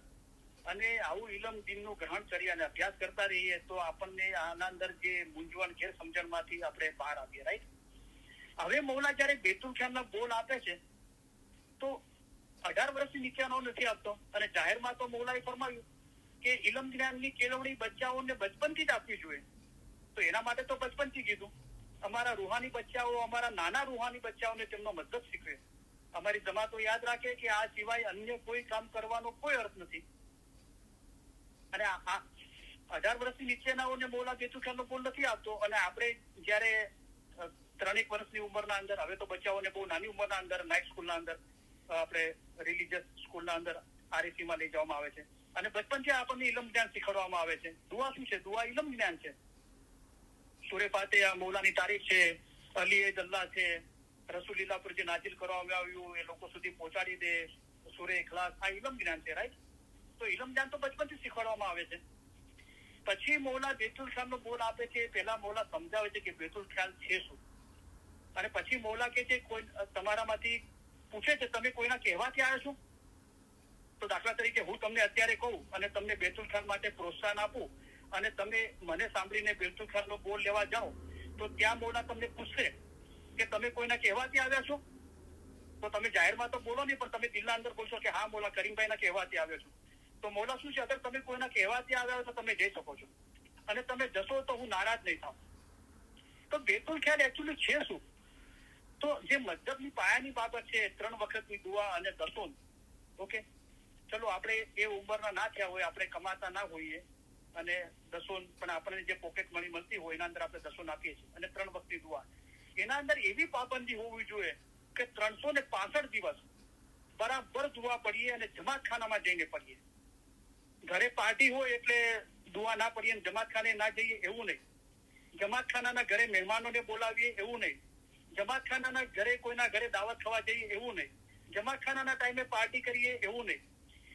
અને આવું ઇલમ દીનનું ગ્રહણ કરી અને અભ્યાસ કરતા રહીએ તો આપણને આના અંદર જે મૂંઝવણ ગેરસમજણમાંથી આપણે બહાર આવીએ. રાઈટ? હવે મૌલા જયારે બેતુલ ખ્યાલના બોલ આપે છે તો 18 વર્ષથી નીચેનો નથી આપતો. અને જાહેરમાં તો મૌલાએ ફરમાવ્યું કે ઇલમ જ્ઞાનની કેળવણી બચ્ચાઓને બચપનથી જ આપવી જોઈએ. તો એના માટે તો બચપનથી કીધું. અમારા રૂહાની બચ્ચાઓ, અમારા નાના રૂહાની બચ્ચાઓને તેમનો મતલબ શીખવે. અમારી જમાતો યાદ રાખે કે આ સિવાય અન્ય કોઈ કામ કરવાનો કોઈ અર્થ નથી. અને આ 18 વર્ષથી નીચેનાઓને મૌલા બેતુલ ખ્યાલનો બોલ નથી આપતો. અને આપણે જયારે 3 વર્ષની ઉંમરના અંદર, હવે તો બચ્ચાઓને બહુ નાની ઉંમરના અંદર નાઇટ સ્કૂલના અંદર, આપણે રિલીજીયસ સ્કૂલના અંદર RSC માં લઈ જવામાં આવે છે, અને બચપનથી આપણને ઇલમ જ્ઞાન શીખવાડવામાં આવે છે. દુઆ શું છે? દુઆ ઇલમ જ્ઞાન છે. સૂરે ફાતિહા મૌલાની તારીફ છે, અલી એ જલ્લા છે, રસૂલિલ્લાહ પર જે નાઝિલ કરવામાં આવ્યું એ લોકો સુધી પહોંચાડી દે, સૂરે ઇખલાસ, આ ઇલમ જ્ઞાન છે. રાઈટ? તો ઇલમ જ્ઞાન તો બચપનથી શીખવાડવામાં આવે છે. પછી મૌલા બેતુલ ખ્યાલનો બોલ આપે છે, પહેલા મૌલા સમજાવે છે કે બેતુલ ખ્યાલ છે શું. અને પછી મૌલા કે છે, કોઈ તમારામાંથી પૂછે છે તમે કોઈના કહેવાથી આવ્યા છો? તો દાખલા તરીકે હું તમને અત્યારે કહું અને તમને બેતુલ ખ્યાલ માટે પ્રોત્સાહન આપું, અને તમે મને સાંભળીને બેતુલ ખ્યાલનો બોલ લેવા જાઓ, તો ત્યાં મૌલા તમને પૂછશે કે તમે કોઈના કહેવાથી આવ્યા છો? તો તમે જાહેરમાં તો બોલો નહીં, પણ તમે દિલના અંદર બોલશો કે હા મૌલા કરીમભાઈના કહેવાથી આવ્યો છું. તો મૌલા શું છે, અગર તમે કોઈના કહેવાથી આવ્યા હોય તો તમે જઈ શકો છો, અને તમે જશો તો હું નારાજ નહીં થાઉં. તો બેતુલ ખ્યાલ એકચ્યુઅલી છે શું? તો જે મતલબની પાયાની બાબત છે, 3 વખતની દુઆ અને દસોન. ઓકે, ચલો આપણે એ ઉંમરના ના થયા હોય, આપણે કમાતા ના હોઈએ અને દસો પણ આપણને જે પોકેટ મની મળતી હોય એના અંદર આપણે દસો નાખીએ છીએ અને 3 વખતની દુઆ, એના અંદર એવી પાબંદી હોવી જોઈએ કે 365 દિવસ બરાબર દુઆ પડીએ અને જમાતખાનામાં જઈને પડીએ. ઘરે પાર્ટી હોય એટલે દુઆ ના પડીએ અને જમાતખાને ના જઈએ એવું નહીં. જમાતખાનાના ઘરે મહેમાનોને બોલાવીએ એવું નહીં. જમાતખાનાના ઘરે કોઈના ઘરે દાવત ખાવા જઈએ એવું નહીં. જમાતખાનાના ટાઈમે પાર્ટી કરીએ એવું નહીં.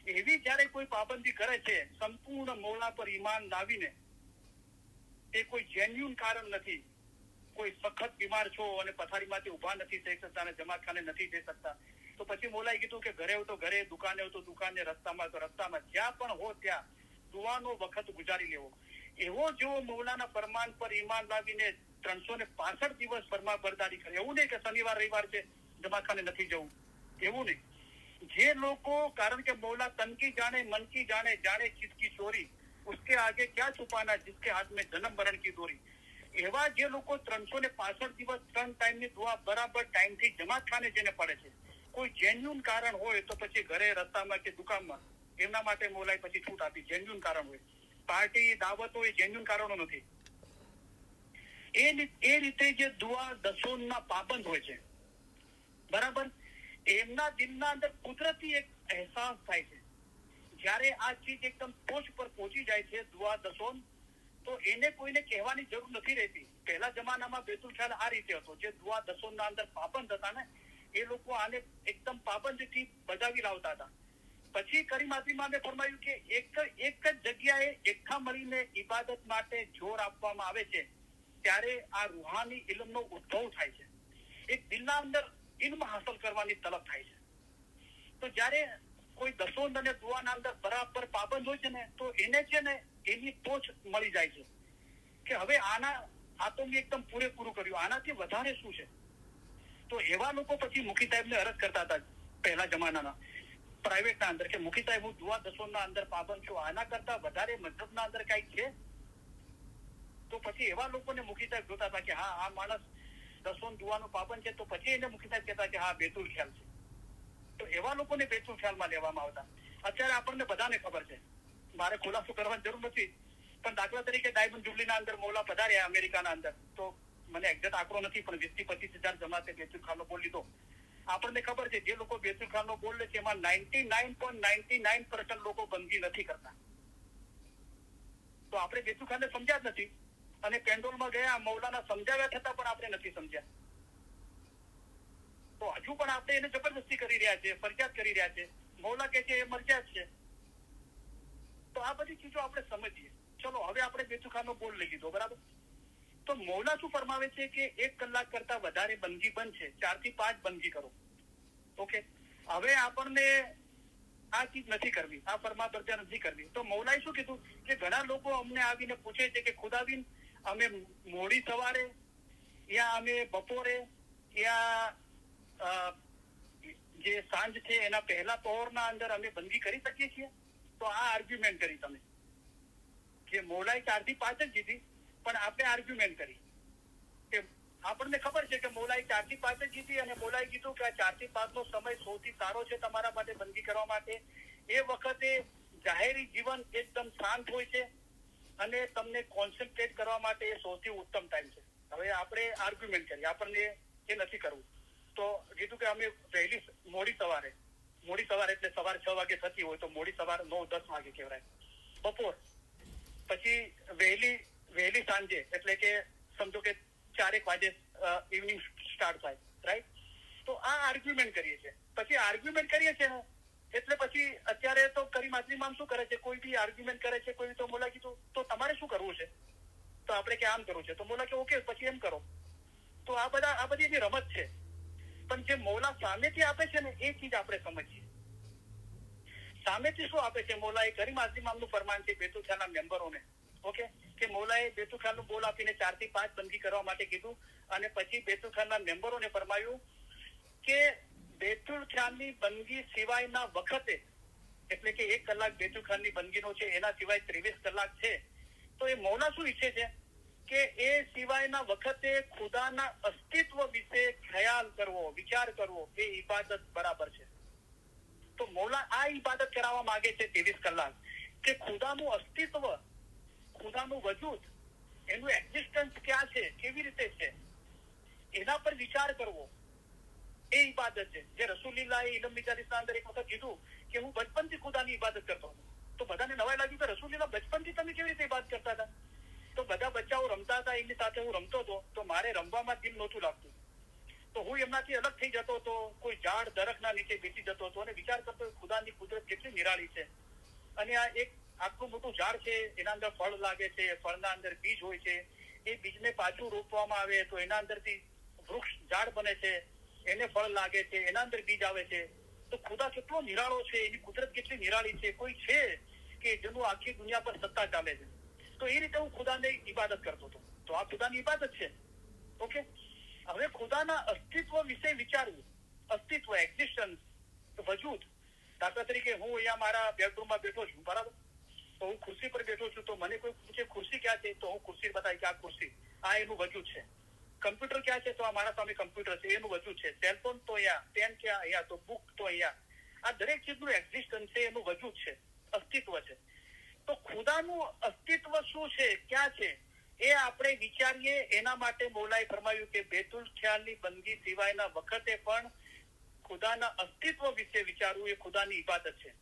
એવી જયારે કોઈ પાબંદી કરે છે સંપૂર્ણ મૌલા પર ઈમાન લાવીને, એ કોઈ જેન્યુન કારણ નથી, કોઈ સખત બીમાર છો અને પથારીમાંથી ઉભા નથી થઈ શકતા અને જમાતખાને નથી જઈ શકતા, તો પછી મૌલાએ કીધું કે ઘરે હોય તો ઘરે, દુકાને હોય તો દુકાને, રસ્તામાં તો રસ્તામાં, જ્યાં પણ હો ત્યાં દુઆનો વખત ગુજારી લેવો. એવો જો મૌલાના ફરમાન પર ઈમાન લાવીને 365 દિવસ ફરમા બરદારી કરે, એવું નહીં કે શનિવાર રવિવાર છે જમાતખાને નથી જવું, એવું નહીં. જે લોકો, કારણ કે મૌલા તન કી જાણે મન કી જાણે, જાણે ચિત્ત કી ચોરી, उसके आगे क्या छुपाना जिसके हाथ में जन्म मरण की दोरी, એવા જે લોકો 365 દિવસ 3 ટાઈમની દુઆ બરાબર ટાઈમથી જમાતખાને જઈને પડે છે, કોઈ જેન્યુન કારણ હોય તો પછી ઘરે, રસ્તામાં કે દુકાનમાં, એમના માટે મૌલાએ પછી છૂટ આપી. જેન્યુન કારણ હોય, પાર્ટી દાવતો એ જેન્યુન કારણો નથી. એ રીતે જે દુઆ દસોના પાબંદ હોય છે, બરાબર, એમના દિલના અંદર કુદરતી એક અહેસાસ થાય છે. જયારે આ ચીજ એકદમ ટોચ પર પહોંચી જાય છે દુઆ દસોન, તો એને કોઈને કહેવાની જરૂર નથી રહેતી. પહેલા જમાનામાં બેતુલ ખ્યાલ આ રીતે હતો. જે દુઆ દસોના અંદર પાબંદ હતા ને, એ લોકો આને એકદમ પાબંદીથી બજાવી લાવતા હતા. પછી કરીમ આઝીમાને ફરમાયું કે એક જ જગ્યાએ એકઠા મળીને ઇબાદત માટે જોર આપવામાં આવે છે ત્યારે આ રૂહાની ઇલ્મનો ઉદ્ભવ થાય છે. એક દિલના અંદર ઇલ્મ હાંસલ કરવાની તલબ થાય છે. તો જયારે કોઈ દસોન અને દુઆના અંદર બરાબર પાબંદ હોય છે ને, તો એને છે ને એની ટોચ મળી જાય છે કે હવે આ તો મેં એકદમ પૂરેપૂરું કર્યું, આનાથી વધારે શું છે. તો એવા લોકો પછી મુફતી સાહેબને અરજ કરતા હતા પહેલા જમાનાના પ્રાઇવેટના અંદર કે મુફતી સાહેબ, હું દુઆ દસોના અંદર પાબંદ છું, આના કરતા વધારે મતલબના અંદર કઈક છે. તો પછી એવા લોકોને મુફતી સાહેબ જોતા હતા કે હા, આ માણસ દસોન દુઆનો પાબંદ છે, તો પછી એને મુફતી સાહેબ કહેતા કે હા બેતુલ ખ્યાલ છે. તો એવા લોકોને બેતુલ ખ્યાલમાં લેવામાં આવતા. અત્યારે આપણને બધાને ખબર છે, મારે ખુલાસો કરવાની જરૂર નથી, પણ દાખલા તરીકે ડાયમંડ જુબલીના અંદર મૌલા પધાર્યા અમેરિકાના અંદર, તો મને એક્ઝેક્ટ આંકડો નથી પણ 20-25 હજાર જમાતે બેતુલ ખ્યાલનો બોલ લીધો. આપણને ખબર છે જે લોકો બેતુલ ખ્યાલનો બોલ લે છે એમાં 99.99% લોકો બંદગી નથી કરતા. તો આપણે બેતુલ ખ્યાલને સમજ્યા જ નથી અને પેન્ડોલમાં ગયા, મૌલાના સમજાવ્યા છતાં પણ આપણે નથી સમજ્યા. તો હજુ પણ આપણે એને જબરદસ્તી કરી રહ્યા છે, ફરજિયાત કરી રહ્યા છે. મૌલા કે છે એ મરજિયાત છે. તો આ બધી ચીજો આપણે સમજીએ. ચલો હવે આપણે બેતુલ ખ્યાલનો બોલ લઈ લીધો, બરાબર. તો મૌલા શું ફરમાવે છે કે 1 કલાક કરતા વધારે બંદગી બંધ છે, 4 થી 5 બંદગી કરો. ઓકે, હવે આપણને આ ચીજ નથી કરવી, આ ફરમા બરદારી નથી કરવી. તો મૌલાએ શું કીધું કે ઘણા લોકો અમને આવીને પૂછે છે કે ખુદાબીન, અમે મોડી સવારે યા અમે બપોરે યા જે સાંજ છે એના પહેલા પહોરના અંદર અમે બંદગી કરી શકીએ છીએ. તો આ આર્ગ્યુમેન્ટ કરી તમે કે મૌલાએ 4 થી 5 જ કીધી, પણ આપણે આર્ગ્યુમેન્ટ કરી કે આપણને ખબર છે કે મૌલાએ 4 થી 5 જ કીધી અને મૌલાએ કીધું કે આ 4 થી 5 નો સમય સૌથી સારો છે તમારા માટે બંદગી કરવા માટે. એ વખતે જાહેરી જીવન એકદમ શાંત હોય છે અને તમને કોન્સન્ટ્રેટ કરવા માટે એ સૌથી ઉત્તમ ટાઈમ છે. હવે આપણે આર્ગ્યુમેન્ટ કરીએ, આપણને એ નથી કરવું. તો કીધું કે અમે મોડી સવારે એટલે સવારે 6 વાગે થતી હોય તો મોડી સવાર 9-10 વાગે કહેવાય. બપોર પછી વહેલી સાંજે એટલે કે સમજો કે 4 વાગે ઇવનિંગ સ્ટાર્ટ થાય, રાઈટ. તો આ આર્ગ્યુમેન્ટ કરીએ છીએ. પછી આર્ગ્યુમેન્ટ કરીએ છીએ ને એટલે પછી અત્યારે તો કરીમ આઝીમ શું કરે છે, કોઈ બી આર્ગ્યુમેન્ટ કરે છે, કોઈ તો મોલા કીધું તો તમારે શું કરવું છે, તો આપણે કે આમ કરવું છે, તો મોલા કે ઓકે પછી એમ કરો. તો આ બધી એની રમત છે. પણ જે મૌલા સામેથી આપે છે ને એ ચીજ આપણે સમજીએ. સામેથી શું આપે છે મૌલાએ? કરીમ આઝીમનું ફરમાન છે બેતુલ ખ્યાલના મેમ્બરોને, ઓકે, કે મૌલાએ બેતુલ ખ્યાલનું બોલ આપીને 4 થી 5 બંદગી કરવા માટે કીધું અને પછી બેતુલ ખ્યાલના મેમ્બરોને ફરમાયું કે બેતુલ ખ્યાલની બંદગી સિવાયના વખતે, એટલે કે 1 કલાક બેતુલ ખ્યાલની બંદગીનો છે, એના સિવાય 23 કલાક છે. તો એ મૌલા શું ઈચ્છે છે કે એ સિવાયના વખતે ખુદાના અસ્તિત્વ વિશે ખ્યાલ કરવો, વિચાર કરવો, એ ઇબાદત બરાબર છે. તો મૌલા આ ઇબાદત કરાવવા માંગે છે 23 કલાક કે ખુદાનું અસ્તિત્વ, ખુદાનું વજૂદ, એનું એક્ઝિસ્ટન્સ ક્યાં છે, કેવી રીતે છે, એના પર વિચાર કરવો એ ઇબાદત છે. જે રસૂલુલ્લાહ ઇલ્મ મિજાલિસના અંદર એક વખત કીધું કે હું બચપનથી ખુદાની ઇબાદત કરતો હતો, તો બધાને નવાઈ લાગી કે રસૂલુલ્લાહ બચપનથી તમે કેવી રીતે ઇબાદત કરતા હતા? તો બધા બચ્ચાઓ રમતા હતા, એમની સાથે હું રમતો હતો, તો મારે રમવામાં દિલ નહોતું લાગતું, તો હું એમનાથી અલગ થઈ જતો હતો, કોઈ ઝાડ દરખના નીચે બેસી જતો હતો અને વિચાર કરતો ખુદાની કુદરત કેટલી નિરાળી છે. અને આ એક આટલું મોટું ઝાડ છે, એના અંદર ફળ લાગે છે, ફળના અંદર બીજ હોય છે, એ બીજને પાછું રોપવામાં આવે તો એના અંદરથી વૃક્ષ ઝાડ બને છે, એને ફળ લાગે છે, એના અંદર બીજ આવે છે. તો ખુદા કેટલો નિરાળો છે, એની કુદરત કેટલી નિરાળી છે. કોઈ છે કે જેનું આખી દુનિયા પર સત્તા ચાલે છે? તો એ રીતે હું ખુદાને ઇબાદત કરતો હતો. તો આ ખુદાની ઇબાદત છે. ઓકે, હવે ખુદાના અસ્તિત્વ વિશે વિચારવું, અસ્તિત્વ, એક્ઝિસ્ટન્સ, વજૂદ. દાખલા તરીકે હું અહીંયા મારા બેડરૂમમાં બેઠો છું, બરાબર? તો હું ખુરશી પર બેઠો છું, તો મને કોઈ પૂછે ખુરશી ક્યાં છે, તો હું ખુરશી બતાવી કે આ ખુરશી, આ એનું વજૂદ છે. કમ્પ્યુટર ક્યાં છે, તો આ મારા સામે કમ્પ્યુટર છે, એનું વજૂદ છે. સેલફોન તો અહીંયા, પેન ક્યાં, અહીંયા, તો બુક તો અહીંયા. આ દરેક ચીજનું એક્ઝિસ્ટન્સ છે, એનું વજૂદ છે, અસ્તિત્વ છે. તો ખુદાનું અસ્તિત્વ શું છે, ક્યાં છે, એ આપણે વિચારીએ. એના માટે મૌલાએ ફરમાવ્યું કે બેતુલ ખ્યાલની બંદગી સિવાયના વખતે પણ ખુદાના અસ્તિત્વ વિશે વિચારવું એ ખુદાની ઇબાદત છે.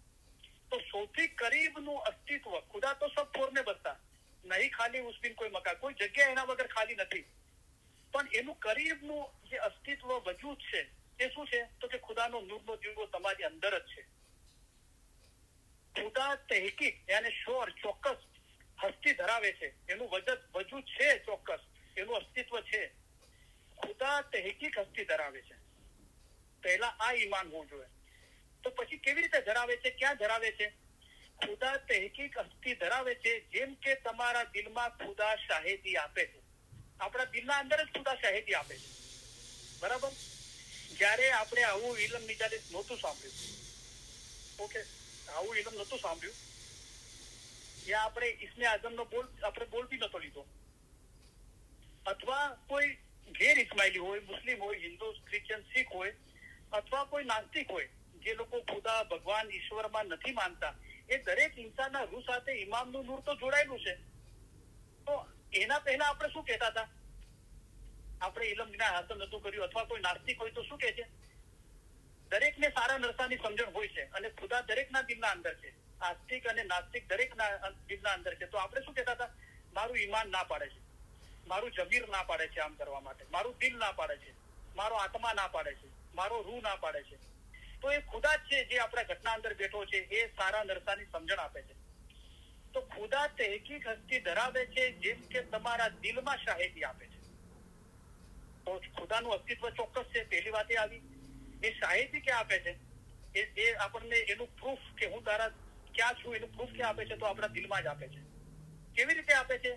તો સૌથી કરીબનું અસ્તિત્વ, ખુદા તો સબ ફોરને બસતા નહીં, ખાલી ઉસબિન કોઈ મકાન, કોઈ જગ્યા એના વગર ખાલી નથી, પણ એનું કરીબનું જે અસ્તિત્વ, વજૂદ છે, એ શું છે? તો કે ખુદાનો નૂરનો દીવો તમારી અંદર જ છે. ખુદા તહેકીક યાને શ્યોર, ચોક્કસ હસ્તી ધરાવે છે, એનું વજૂદ છે, ચોક્કસ એનું અસ્તિત્વ છે. ખુદા તહેકીક હસ્તી ધરાવે છે. પહેલા આ ઈમાન હોવું જોઈએ. તો પછી કેવી રીતે ધરાવે છે, ક્યાં ધરાવે છે? ખુદા તહેકીક હસ્તી ધરાવે છે જેમ કે તમારા દિલમાં ખુદા શાહેદી આપે છે. આપણા દિલના અંદર જ ખુદા શાહેદી આપે છે, બરાબર? જયારે આપણે આવું ઇલ્મ મિજાલિસ નહોતું સાંભળ્યું, ઓકે, આવું ઇલ્મ નહોતું સાંભળ્યું, યા આપણે ઇસ્મે આઝમનો બોલ બી નતો લીધો, અથવા કોઈ ગેર ઇસ્માઇલી હોય, મુસ્લિમ હોય, હિન્દુ, ક્રિશ્ચિયન, શીખ હોય, અથવા કોઈ નાસ્તિક હોય, જે લોકો ખુદા, ભગવાન, ઈશ્વરમાં નથી માનતા, એ દરેક ઇન્સાનના રૂહ સાથે ઇમામનું નૂર તો જોડાયેલું છે. તો એના પહેલા આપણે શું કહેતા હતા? આપણે ઇલમ જ્ઞાન હાંસલ નતું કર્યું, અથવા કોઈ નાસ્તિક હોય તો શું કહે છે? દરેકને સારા નરસાની સમજણ હોય છે અને ખુદા દરેકના દિલના અંદર છે. આસ્તિક અને નાસ્તિક દરેકના દિલના અંદર છે. તો આપણે શું કહેતા હતા? મારું ઈમાન ના પાડે છે, મારું જમીર ના પાડે છે આમ કરવા માટે, મારું દિલ ના પાડે છે, મારો આત્મા ના પાડે છે, મારો રૂહ ના પાડે છે. તો એ ખુદા જ છે જે આપણા ઘટના અંદર બેઠો છે, એ સારા નરસાની સમજણ આપે છે. તો ખુદા તહેકીક હસ્તી ધરાવે છે જેમ કે તમારા દિલમાં શાહેદી આપે છે. તો ખુદાનું અસ્તિત્વ ચોક્કસ છે. પહેલી વાત એ આવી. એ શાહેદી ક્યાં આપે છે? એ આપણને એનું પ્રૂફ કે હું તારા ક્યાં છું એનું પ્રૂફ ક્યાં આપે છે? તો આપણા દિલમાં જ આપે છે. કેવી રીતે આપે છે?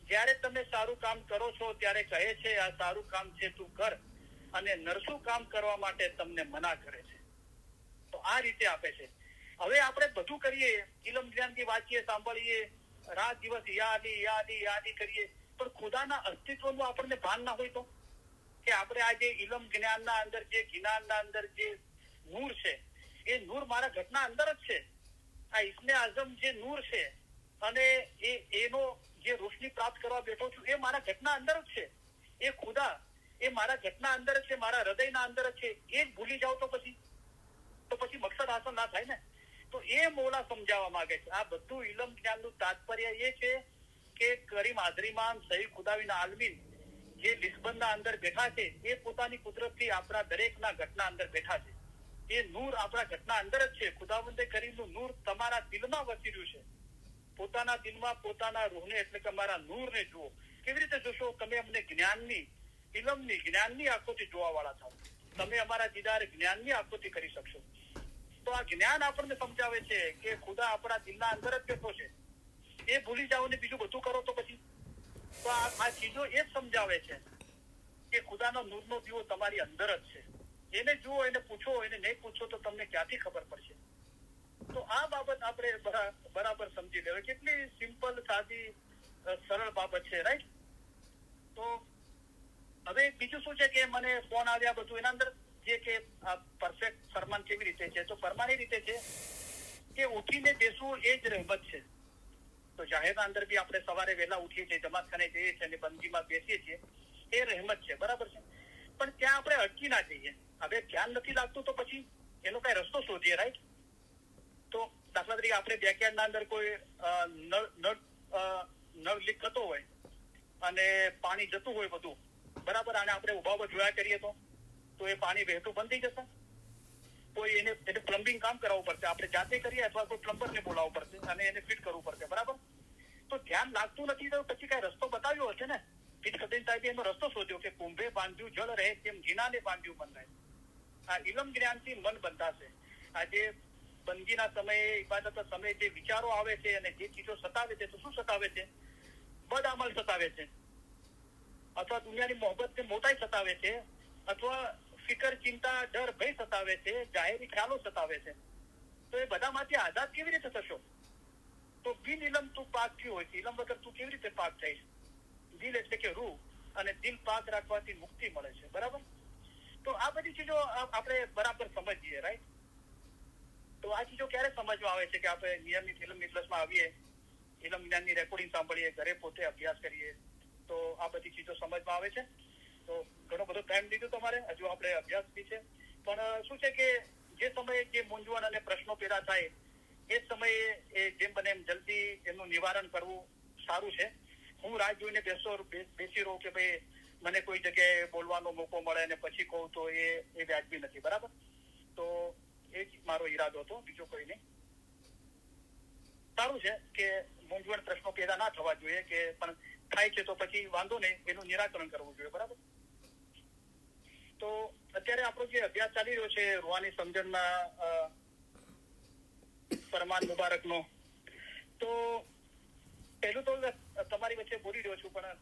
જયારે તમે સારું કામ કરો છો ત્યારે કહે છે આ સારું કામ છે તું કર, અને નરસું કામ કરવા માટે તમને મના કરે છે. તો આ રીતે આપે છે. હવે આપણે બધું કરીએ, ઇલમ જ્ઞાનથી વાંચીએ, સાંભળીએ, રાત દિવસ યાદી કરીએ, પણ ખુદાના અસ્તિત્વનું આપણને ભાન ના હોય તો? કે આપણે આ જે ઇલમ જ્ઞાનના અંદર, જે જ્ઞાનના અંદર જે નૂર છે, એ નૂર મારા ઘટના અંદર જ છે. આ ઇસ્મે આઝમ જે નૂર છે અને એનો જે રોશની પ્રાપ્ત કરવા બેઠો છું, એ મારા ઘટના અંદર જ છે. એ ખુદા એ મારા ઘટના અંદર જ છે, મારા હૃદયના અંદર જ છે. એ જ ભૂલી જાવ તો પછી મકસદ હાંસલ ના થાય ને. તો એ મૌલા સમજાવવા માંગે છે. આ બધું ઇલમ જ્ઞાનનું તાત્પર્ય એ છે કે કરીમ હાજરીમાન સહી ખુદાવીના આલમીન જે લિસ્બનના અંદર બેઠા છે, એ પોતાની કુદરતથી આપણા દરેકના ઘટના અંદર બેઠા છે. એ નૂર આપણા ઘટના અંદર જ છે. ખુદાવંદે કરીમનું નૂર તમારા દિલમાં વસી રહ્યું છે. પોતાના દિલમાં પોતાના રૂહને એટલે કે અમારા નૂરને જુઓ. કેવી રીતે જોશો? તમે અમને જ્ઞાનની, ઇલમની, જ્ઞાનની આંખોથી જોવા વાળા થાવ. તમે અમારા દીદાર જ્ઞાનની આંખોથી કરી શકશો. તો આ જ્ઞાન આપણને સમજાવે છે કે ખુદા આપણા દિલના અંદર જ બેઠો છે. એ ભૂલી જાઓ ને બીજું બધું કરો તો પછી? તો આ ચીજો એ જ સમજાવે છે કે ખુદાનો નૂરનો દીવો તમારી અંદર જ છે. એને જુઓ, એને પૂછો, એને નહીં પૂછો તો તમને ક્યાંથી ખબર પડશે? તો આ બાબત આપણે બરાબર સમજી લેવી. કેટલી સિમ્પલ, સાદી, સરળ બાબત છે, રાઈટ? તો હવે બીજું શું છે કે મને ફોન આવ્યા બધું, એના અંદર સમજીએ કે પરફેક્ટ ફરમાન કેવી રીતે છે. તો ફરમાન એ રીતે છે કે ઉઠીને બેસવું એ જ રહેમત છે. તો જાહેરના અંદર બી આપણે સવારે વહેલા ઉઠીએ છીએ, જમાતખાને જઈએ છીએ અને બંદગીમાં બેસીએ છીએ, એ રહેમત છે, બરાબર છે. પણ ત્યાં આપણે અટકી ના જઈએ. હવે ધ્યાન નથી લાગતું તો પછી એનો કઈ રસ્તો શોધીએ, રાઈટ. તો દાખલા તરીકે આપણે બેકયાર્ડના અંદર કોઈ નળ લીક થતો હોય અને પાણી જતું હોય બધું, બરાબર, અને આપણે ઉભા ઉભા જોયા કરીએ તો એ પાણી વહેતું બંધ થઈ જશે. કોઈ એને પ્લમ્બિંગ કામ કરાવવું પડશે, આપણે જાતે કરીએ અથવા કોઈ પ્લમ્બરને બોલાવવું પડશે અને એને ફિટ કરવું પડશે, બરાબર. તો ધ્યાન લાગતું નથી તો પછી કઈ રસ્તો બતાવ્યો હશે ને. ફિટ ખતીન સાહેબે એનો રસ્તો શોધ્યો કે કુંભે બાંધ્યું જળ રહે તેમ જીનાને બાંધ્યું મન રહે. આ ઇલમ જ્ઞાનથી મન બંધાશે. આજે બંદગીના સમયે, ઇબાદતના સમયે જે વિચારો આવે છે અને જે ચીજો સતાવે છે, તો શું સતાવે છે? બદ અમલ સતાવે છે, અથવા દુનિયાની મોહબ્બત ને મોટાઈ સતાવે છે, અથવા ફિકર, ચિંતા, ડર, ભય સતાવે છે, જાહેરી ખ્યાલો સતાવે છે. તો એ બધામાંથી આઝાદ કેવી રીતે થશો? તો બિન ઇલમ તું પાક થયું હોય છે, ઇલમ વગર તું કેવી રીતે પાક થઈશ? દિલ એટલે કે રૂહ, અને દિલ પાક રાખવાથી મુક્તિ મળે છે, બરાબર. તો આ બધી ચીજો આપણે બરાબર સમજીએ, રાઈટ. તો આ ચીજો ક્યારે સમજવા આવે છે કે આપણે નિયમિત ઇલમ મિજલસમાં આવીએ, ઇલમ જ્ઞાનની રેકોર્ડિંગ સાંભળીએ, ઘરે પોતે અભ્યાસ કરીએ, તો આ બધી ચીજો સમજમાં આવે છે. તો ઘણો બધો ટાઈમ લીધો તમારે, હજુ આપણે અભ્યાસ બી છે. પણ શું છે કે જે સમયે જે મૂંઝવણ અને પ્રશ્નો પેદા થાય એ સમયે એ જેમ બને એમ જલ્દી એમનું નિવારણ કરવું સારું છે. હું રાહ જોઈને બેસી રહું કે ભાઈ મને કોઈ જગ્યાએ બોલવાનો મોકો મળે અને પછી કહું, તો એ વ્યાજબી નથી, બરાબર. તો એ જ મારો ઈરાદો હતો, બીજો કોઈ નહીં. સારું છે કે મૂંઝવણ પ્રશ્નો પેદા ના થવા જોઈએ, કે પણ થાય છે તો પછી વાંધો નહીં, એનું નિરાકરણ કરવું જોઈએ, બરાબર. તો અત્યારે આપણો જે અભ્યાસ ચાલી રહ્યો છે રૂહાની સમજણના ફરમાન મુબારકનો, તો પહેલું તો તમારી વચ્ચે બોલી રહ્યો છું, પણ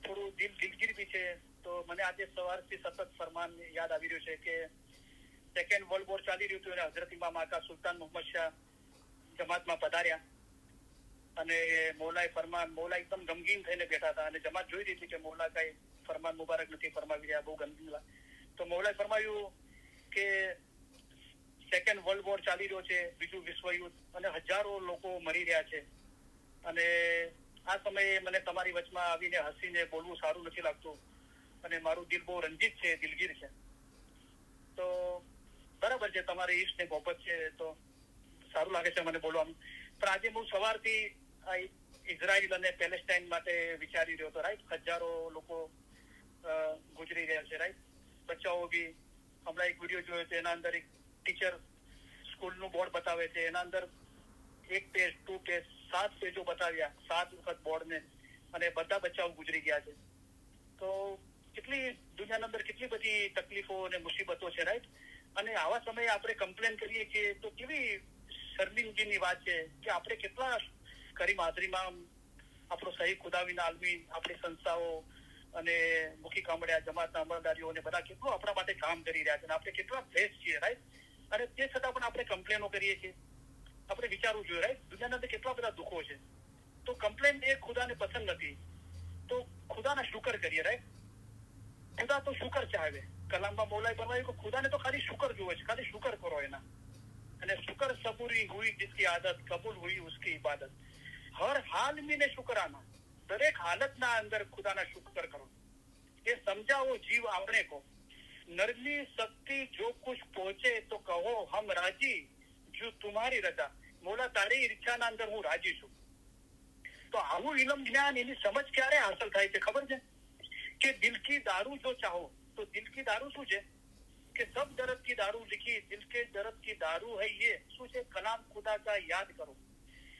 થોડું દિલગીર બી છે. તો મને આજે સવારથી સતત ફરમાન યાદ આવી રહ્યું છે કે સેકન્ડ વર્લ્ડ વોર ચાલી રહ્યું હતું અને હઝરત ઇમામ આકા સુલતાન મોહમ્મદ શાહ જમાતમાં પધાર્યા અને મૌલા એકદમ ગમગીન થઈને બેઠા હતા અને જમાત જોઈ રહી હતી કે મૌલા કઈ ફરમાન મુબારક નથી ફરમાવી રહ્યા, બહુ ગમગીન. તો મૌલાએ ફરમાવ્યું કે સેકન્ડ વર્લ્ડ વોર ચાલી રહ્યો છે, બીજું વિશ્વયુદ્ધ, અને હજારો લોકો મરી રહ્યા છે, અને આ સમયે મને તમારી વચમાં આવીને હસીને બોલવું સારું નથી લાગતું અને મારું દિલ બહુ રંજીત છે, દિલગીર છે. તો બરાબર છે, તમારી ઈશ્ક ને મોહબ્બત છે તો સારું લાગે છે મને બોલવાનું. પણ આજે હું સવારથી ઇઝરાયલ અને પેલેસ્ટાઇન માટે વિચારી રહ્યો હતો, રાઈટ. હજારો લોકો ગુજરી રહ્યા છે, રાઈટ. બચ્ચાઓ બી. હમણાં એક વિડીયો જોયો છે, એના અંદર એક ટીચર સ્કૂલનું બોર્ડ બતાવે છે, એના અંદર 1 પેજ 2 પેજ 7 પેજો બતાવ્યા, 7 વખત બોર્ડને, અને બધા બચ્ચાઓ ગુજરી ગયા છે. તો કેટલી દુનિયાના અંદર કેટલી બધી તકલીફો અને મુસીબતો છે, રાઈટ. અને આવા સમયે આપણે કમ્પ્લેન કરીએ છીએ તો કેવી શર્મિંદગીની વાત છે કે આપણે કેટલા કરીમ હાજરીમાં આપણો સહી ખુદાવીના આલમી, આપણી સંસ્થાઓ અને મુખી કામડિયા જમાતના અમલદારીઓ અને બધા કેટલું આપણા માટે કામ કરી રહ્યા છે, આપણે કેટલા બ્લેસ્ડ છીએ, રાઈટ. અને તે છતાં પણ આપણે કમ્પ્લેનો કરીએ છીએ. આપણે વિચારવું જોઈએ, રાઈટ. દુનિયાના અંદર કેટલા બધા દુઃખો છે, તો કમ્પ્લેન એ ખુદાને પસંદ નથી. તો ખુદાના શુકર કરીએ, રાઈટ. ખુદા તો શુકર ચાહે. કલામમાં મૌલાએ ફરમાવ્યું કે ખુદાને તો ખાલી શુકર જોવે છે, ખાલી શુકર કરો એના. અને શુકર સબૂરી હુઈ जिसकी आदत कबूल हुई उसकी इबादत. हर हाल में ने शुक्राना, દરેક હાલતના અંદર ખુદાના શુકર કરો. એ સમજાવો જીવ આપણે કો, નરમી શક્તિ જો કુછ પહોંચે તો કહો હમ રાજી, જો તુમ્હારી રજા. મોલા તારી ઈચ્છાના અંદર હું રાજી છું. તો આવું ઇલમ જ્ઞાન, એની સમજ ક્યારે હાંસલ થાય છે ખબર છે? કે દિલ કી દારૂ જો ચાહો. તો દિલ કી દારૂ શું છે? કે સબ દર્દ કી દારૂ लिखी, दिल के दर्द की दारू है ये. શું છે? કલામ ખુદા કા યાદ કરો.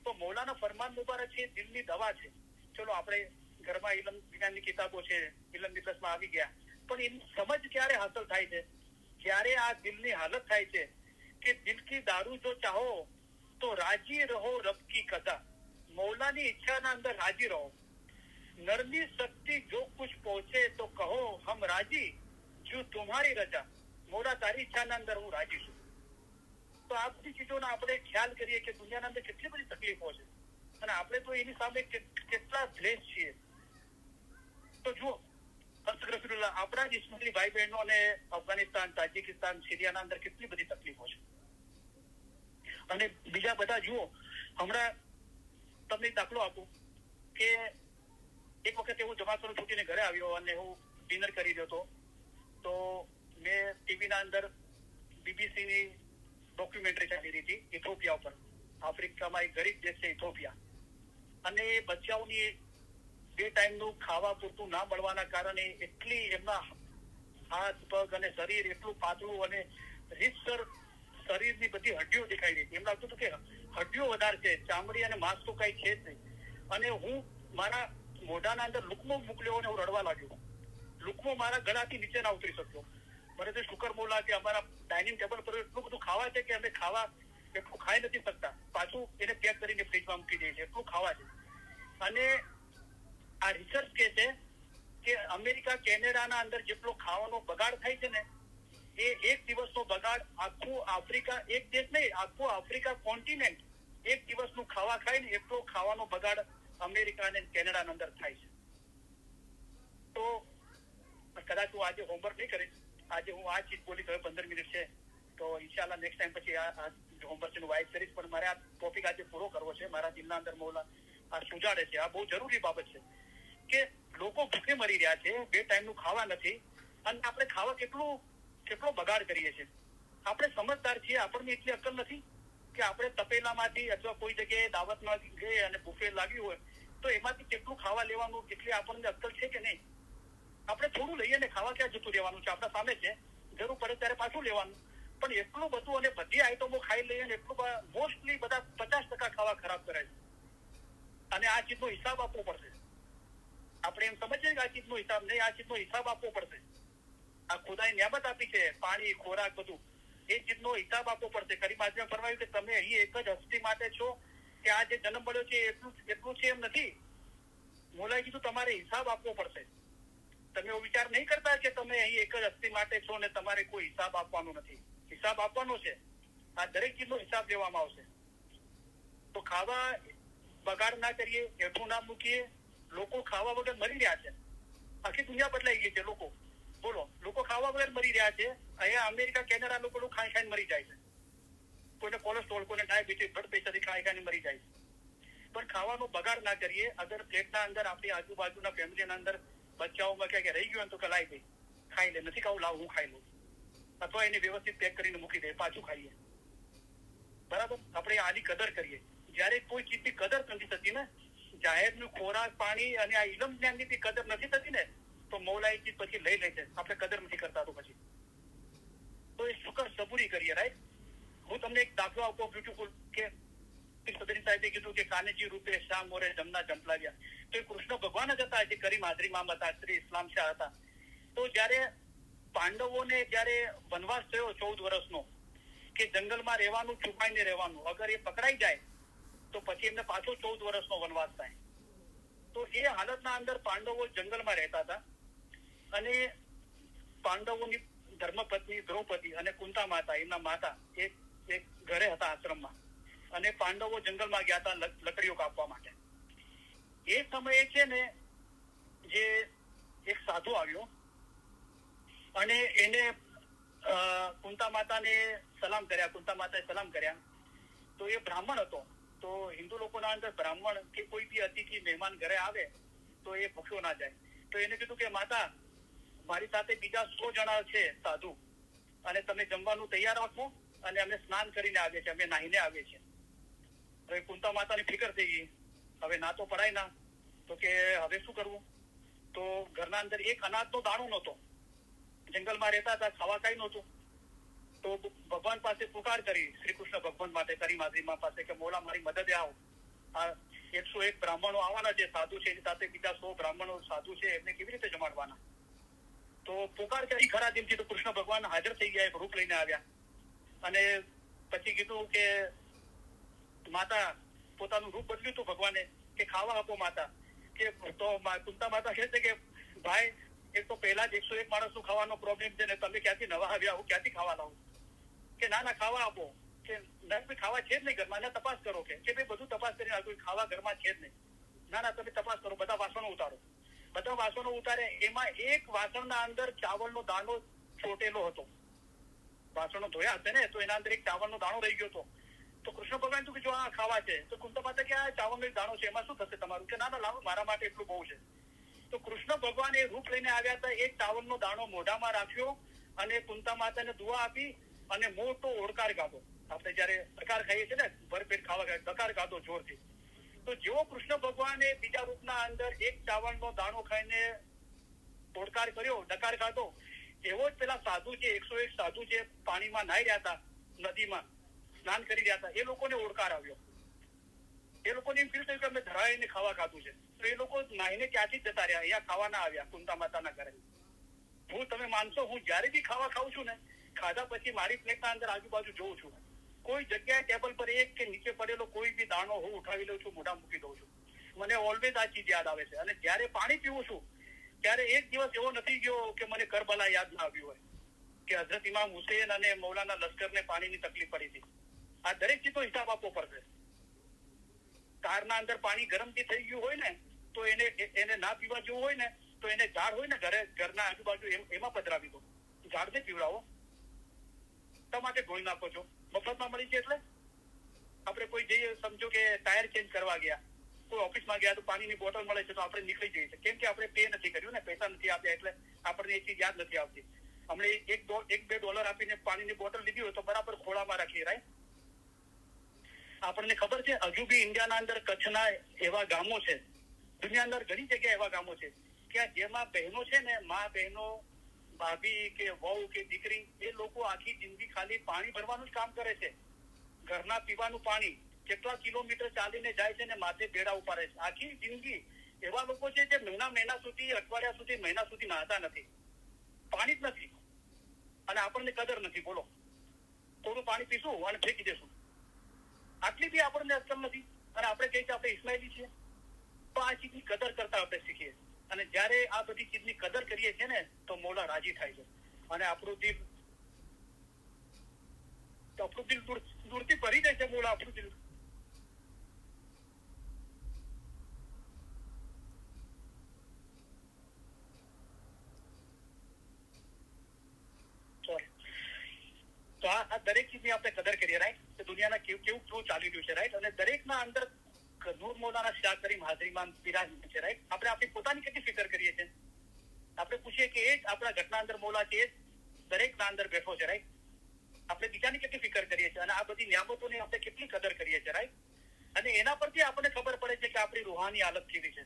તો મૌલાના ફરમાન મુબારક છે, દિલની દવા છે. ચલો આપણે ઘરમાં ઇલમ વિજ્ઞાનની કિતાબો છે, ઇલમ મિજલસમાં આવી ગયા, પણ એની સમજ ક્યારે હાંસલ થાય છે? જ્યારે આ દિલની હાલત થાય છે કે દિલ કી દારૂ જો ચાહો તો રાજી રહો રબ કી કદા. મૌલાની ઈચ્છાના અંદર રાજી રહો. નરમી શક્તિ જો કુછ પહોંચે તો કહો હમ રાજી, જો તુમ્હારી રજા. મોડા તારી ઈચ્છાના અંદર હું રાજી છું. તો આ બધી ચીજોનો આપણે ખ્યાલ કરીએ કે દુનિયાના અંદર કેટલી બધી તકલીફો છે અને આપણે તો એની સામે કેટલા બ્લેસ છીએ. તો જુઓ, આપણા બધા જ ઇસ્લામી ભાઈ બહેનો અને અફઘાનિસ્તાન, તાજિકિસ્તાન, સિરિયાના અંદર કેટલી બધી તકલીફો છે. અને બીજા બધા જુઓ, હમણાં તમને દાખલો આપું કે એક વખત હું જમાતોને છૂટીને ઘરે આવ્યો અને હું ડિનર કરી રહ્યો હતો, તો મેં ટીવીના અંદર બીબીસીની ડોક્યુમેન્ટરી ચાલી રહી હતી ઇથોપિયા ઉપર. આફ્રિકામાં એક ગરીબ દેશ છે ઇથોપિયા, અને બચ્ચાઓની 2 ટાઈમનું ખાવા પૂરતું ના મળવાના કારણે એટલી એમના હાથ પગ અને શરીર એટલું પાતળું અને રીતસર શરીરની બધી હડ્ડીઓ દેખાઈ રહી હતી. એમ લાગતું હતું કે હડ્ડીઓ વધારે છે, ચામડી અને માંસ તો કઈ છે જ નહીં. અને હું મારા મોઢાના અંદર લુકમો મોકલ્યો અને હું રડવા લાગ્યો. લુકમો મારા ગળાથી નીચે ના ઉતરી શક્યો. મને તો શુકર મોલા કે અમારા ડાઇનિંગ ટેબલ પર એટલું બધું ખાવા છે કે અમે ખાવા એટલું ખાઈ નથી શકતા, પાછું એને પેક કરીને ફ્રીજમાં મૂકી દઈએ છીએ, એટલું ખાવા છે. અને આ રિસર્ચ કે છે કે અમેરિકા, કેનેડાના અંદર જેટલો ખાવાનો બગાડ થાય છે ને, એ એક દિવસનો બગાડ આખું આફ્રિકા, એક દેશ નહીં, આખું આફ્રિકા કોન્ટિનેન્ટ એક દિવસનું ખાવા ખાય ને એટલો ખાવાનો બગાડ અમેરિકા અને કેનેડાના અંદર થાય છે. તો કદાચ હું આજે હોમવર્ક નહીં કરીશ, આજે હું આ ચીજ બોલી ગયો, 15 મિનિટ છે, તો ઇન્શાલ્લાહ નેક્સ્ટ ટાઈમ પછી આ હોમવર્કનું વાઇઝ કરીશ. પણ મારે આ ટોપિક આજે પૂરો કરવો છે. મારા દિલના અંદર મોલા આ સુજાડે છે. આ બહુ જરૂરી બાબત છે કે લોકો ભૂખે મરી રહ્યા છે, 2 ટાઈમનું ખાવા નથી, અને આપણે ખાવા કેટલો બગાડ કરીએ છીએ. આપણે સમજદાર છીએ, આપણને એટલી અક્કલ નથી કે આપણે તપેલામાંથી અથવા કોઈ જગ્યાએ દાવતમાં ગઈ અને બુફે લાગ્યું હોય તો એમાંથી કેટલું ખાવા લેવાનું, કેટલી આપણને અક્કલ છે કે નહીં. આપણે થોડું લઈએ ને ખાવા ક્યાં જતું રહેવાનું છે, આપણા સામે છે, જરૂર પડે ત્યારે પાછું લેવાનું. પણ એટલું બધું અને બધી આઈટમો ખાઈ લઈએ ને એટલું મોસ્ટલી બધા 50% ખાવા ખરાબ કરે છે. અને આ ચીજનો હિસાબ આપવો પડશે. આપણે એમ સમજીએ કે આ ચીજનો હિસાબ નહીં, આ ચીજનો હિસાબ આપવો પડશે. આ ખુદાએ નિયામત આપી છે, પાણી, ખોરાક, બધું, એ ચીજનો હિસાબ આપવો પડશે. કરીમ આઝમે ફરમાવ્યું કે તમે અહીં એક જ હસ્તી માટે છો કે આ જે જન્મ મળ્યો છે એટલું છે એમ નથી. મોલાએ કીધું તમારે હિસાબ આપવો પડશે. તમે એવો વિચાર નહીં કરતા કે તમે અહીં એક જ હસ્તી માટે છો ને તમારે કોઈ હિસાબ આપવાનો નથી. હિસાબ આપવાનો છે. આ દરેક ચીજનો હિસાબ લેવામાં આવશે. તો ખાવા બગાડ ના કરીએ, હેઠું ના મૂકીએ. લોકો ખાવા વગર મરી રહ્યા છે. આખી દુનિયા બદલાઈ ગઈ છે. લોકો ખાવા વગર મરી રહ્યા છે. અહીંયા અમેરિકા, કેનેડા લોકો ખાઈ ખાઈને મરી જાય છે. કોઈને કોલેસ્ટ્રોલ, કોઈને ડાયાબિટીસ, બ્લડ પ્રેશરથી ખાઈ ખાઈને મરી જાય છે. પણ ખાવાનો બગાડ ના કરીએ. અગર પ્લેટના અંદર આપણી આજુબાજુના ફેમિલીના અંદર બચ્ચાઓમાં ક્યાંક રહી ગયું તો કે લાઈ દઈ, ખાઈ લે, નથી ખાવું, લાવ હું ખાઈ લઉં, અથવા એને વ્યવસ્થિત પેક કરીને મૂકી દે, પાછું ખાઈએ. બરાબર, આપણે આની કદર કરીએ. જયારે કોઈ ચીજની કદર નથી થતી ને, જાહેરનું ખોરાક, પાણી અને આ ઇલમ જ્ઞાનની કદર નથી થતી ને, તો મૌલાઈ ચીજ પછી લઈ લે છે. આપણે કદર નથી કરતા તો પછી તો એ શુકર સબૂરી કરીએ. રાઈટ. હું તમને એક દાખલો આપો બ્યુટીફુલ કે સદરી સાહેબે કીધું કે કાનેજી રૂપે શ્યામ મોરે જમના જંપલાવ્યા. તો એ કૃષ્ણ ભગવાન જ હતા, જે કરીમ હાજરી મામ હતા, શ્રી ઇસ્લામ શાહ હતા. તો જયારે પાંડવોને જયારે વનવાસ થયો 14 વર્ષનો, કે જંગલમાં રહેવાનું, છુપાઈને રહેવાનું, અગર એ પકડાઈ જાય તો પછી એમને પાછો 14 વર્ષનો વનવાસ થાય. તો એ હાલતના અંદર પાંડવો જંગલમાં રહેતા હતા. અને પાંડવોની ધર્મપત્ની દ્રૌપદી અને કુંતા માતા, એમના માતા, એક ઘરે હતા આશ્રમમાં. અને પાંડવો જંગલમાં ગયા હતા લકડીઓ કાપવા માટે. એ સમયે છે ને, જે એક સાધુ આવ્યો અને એને કુંતા માતાને સલામ કર્યા. કુંતા માતાએ સલામ કર્યા. તો એ બ્રાહ્મણ હતો. તો હિન્દુ લોકોના અંદર બ્રાહ્મણ કે કોઈ બી અતિથિ મહેમાન ઘરે આવે તો એ ભૂખ્યો ના જાય. તો એને કીધું કે માતા, મારી સાથે બીજા 100 જણા છે સાધુ, અને તમે જમવાનું તૈયાર રાખો, અને અમે સ્નાન કરીને આવીએ છીએ, અમે નાહીને આવીએ છીએ. હવે કુંતા માતાની ફિકર થઈ ગઈ. હવે ના તો પડાય ના, તો કે હવે શું કરવું? તો ઘરના અંદર એક અનાજનો દાણો નહોતો. જંગલમાં રહેતા હતા, ખાવા કઈ નહોતું. તો ભગવાન પાસે પુકાર કરી, શ્રી કૃષ્ણ ભગવાન માટે, કરીમ હાજરી પાસે, કે મોલા મારી મદદે આવો. આ 101 બ્રાહ્મણો આવવાના છે, સાધુ છે, એની સાથે બીજા 100 બ્રાહ્મણો સાધુ છે, એમને કેવી રીતે જમાડવાના? તો પુકાર કરી ખરા દિલથી. તો કૃષ્ણ ભગવાન હાજર થઈ ગયા, એક રૂપ લઈને આવ્યા. અને પછી કીધું કે માતા, પોતાનું રૂપ બદલ્યું હતું ભગવાને, કે ખાવા આપો માતા. કે તો કુંતા માતા કહે છે કે ભાઈ, એક તો પહેલા જ 101 માણસનું ખાવાનો પ્રોબ્લેમ છે ને, તમે ક્યાંથી નવા આવ્યા, હું ક્યાંથી ખાવા લાવું? કે ના ખાવા આપો. કે ના, ખાવા છે જ નહીં ઘરમાં. ના, તપાસ કરો. કે ભાઈ બધું તપાસ કરીને કોઈ ખાવા ઘરમાં છે જ નહીં. ના, તમે તપાસ કરો, બધા વાસણો ઉતારો. બધા વાસણો ઉતારે, એમાં એક વાસણના અંદર ચાવલનો દાણો ચોટેલો હતો. વાસણો ધોયા હશે ને, તો એના અંદર એક ચાવલનો દાણો રહી ગયો હતો. તો કૃષ્ણ ભગવાન કે જો આ ખાવા છે, તો કુંતા માતા કે આ ચાવલનો દાણો છે, એમાં શું થશે તમારું? કે ના ના લાવો, મારા માટે એટલું બહુ છે. તો કૃષ્ણ ભગવાન એ રૂપ લઈને આવ્યા હતા, એક ચાવલનો દાણો મોઢામાં રાખ્યો અને કુંતા માતાને દુઆ આપી અને મોટો ઓડકાર ગાધો. આપણે જયારે ડકાર ખાઈએ છીએ ને, ભરપેટ ખાવા ડકાર ગાધો જોરથી. તો જેવો કૃષ્ણ ભગવાને બીજા રૂપના અંદર એક ચાવલનો દાણો ખાઈને ઓડકાર કર્યો, ડકાર ગાધો, એવો જ પેલા સાધુ જે 101 સાધુ જે પાણીમાં નાહી રહ્યા હતા, નદીમાં સ્નાન કરી રહ્યા હતા, એ લોકોને ઓડકાર આવ્યો. એ લોકોને એમ ફીલ થયું કે અમે ધરાઈને ખાવા ખાધું છે. તો એ લોકો નાહીને ત્યાંથી જ જતા રહ્યા, અહીંયા ખાવા ના આવ્યા કુંતા માતાના ઘરે. હું તમે માનશો, હું જયારે બી ખાવા ખાઉં છું ને, ખાધા પછી મારી પ્લેટના અંદર આજુબાજુ જોઉં છું, કોઈ જગ્યાએ ટેબલ પર એક કે નીચે પડેલો કોઈ બી દાણો હું ઉઠાવી લઉં છું, મોઢા મૂકી દઉં છું. મને ઓલવેઝ આ ચીજ યાદ આવે છે. અને જયારે પાણી પીવું છું ત્યારે એક દિવસ એવો નથી ગયો કે મને કરબલા યાદ ના આવ્યું હોય કે હઝરત ઇમામ હુસેન અને મૌલાના લશ્કરને પાણીની તકલીફ પડી હતી. આ દરેક ચીજનો હિસાબ આપવો પડશે. કારના અંદર પાણી ગરમ જે થઈ ગયું હોય ને, તો એને ના પીવા જેવું હોય ને, તો એને ઝાડ હોય ને ઘરના આજુબાજુ એમાં પધરાવી દો. ઝાડને પીવડાવો, તમારે ધોઈ નાખો છો, મફતમાં મળી છે. એટલે આપણે કોઈ જઈએ, સમજો કે ટાયર ચેન્જ કરવા ગયા, કોઈ ઓફિસમાં ગયા, તો પાણીની બોટલ મળે છે, તો આપણે નીકળી જઈએ છીએ. કેમ કે આપણે પે નથી કર્યું ને, પૈસા નથી આપ્યા, એટલે આપણને એ ચીજ યાદ નથી આવતી. હમણે $1-2 આપીને પાણીની બોટલ લીધી હોય તો બરાબર ખોળામાં રાખીએ, રાઈટ? આપણને ખબર છે, હજુ બી ઇન્ડિયાના અંદર કચ્છના એવા ગામો છે, દુનિયા અંદર ઘણી જગ્યાએ એવા ગામો છે કે જેમાં બહેનો છે ને, મા બહેનો, ભાભી કે વહુ કે દીકરી, એ લોકો આખી જિંદગી ખાલી પાણી ભરવાનું જ કામ કરે છે. ઘરના પીવાનું પાણી કેટલા કિલોમીટર ચાલીને જાય છે ને માથે બેડા ઉપાડે છે આખી જિંદગી. એવા લોકો છે જે મહિના સુધી, અઠવાડિયા સુધી, મહિના સુધી નહાતા નથી, પાણી જ નથી, અને આપણને કદર નથી. બોલો, થોડું પાણી પીશું અને ફેંકી દેશું, આટલી બી આપણને અક્કલ નથી. અને આપણે કહીએ આપણે ઇસ્માઇલી છીએ, તો આ ચીજની કદર કરતા આપણે શીખીએ. અને જયારે આ બધી ચીજની કદર કરીએ છીએ ને, તો મોલા રાજી થાય છે અને આપણું દિલ દૂરથી ભરી જાય છે. મોલા આપણું દિલ તો આ દરેક ચીજની આપણે કદર કરીએ, રાઈટ? દુનિયાના કેવું ચાલી રહ્યું છે, રાઈટ? અને દરેકના અંદર નૂર મૌલાના શાહ કરીમ હાજરીમાં બિરાજમાન છે, રાઈટ? આપણે આપણી પોતાની કેટલી ફિકર કરીએ છીએ? આપણે પૂછીએ કે એ જ આપણા ઘટના અંદર મૌલા છે, એ દરેકના અંદર બેઠો છે, રાઈટ? આપણે બીજાની કેટલી ફિકર કરીએ છીએ અને આ બધી નિયામતોની આપણે કેટલી કદર કરીએ છીએ, રાઈટ? અને એના પરથી આપણને ખબર પડે છે કે આપણી રૂહાની હાલત કેવી છે.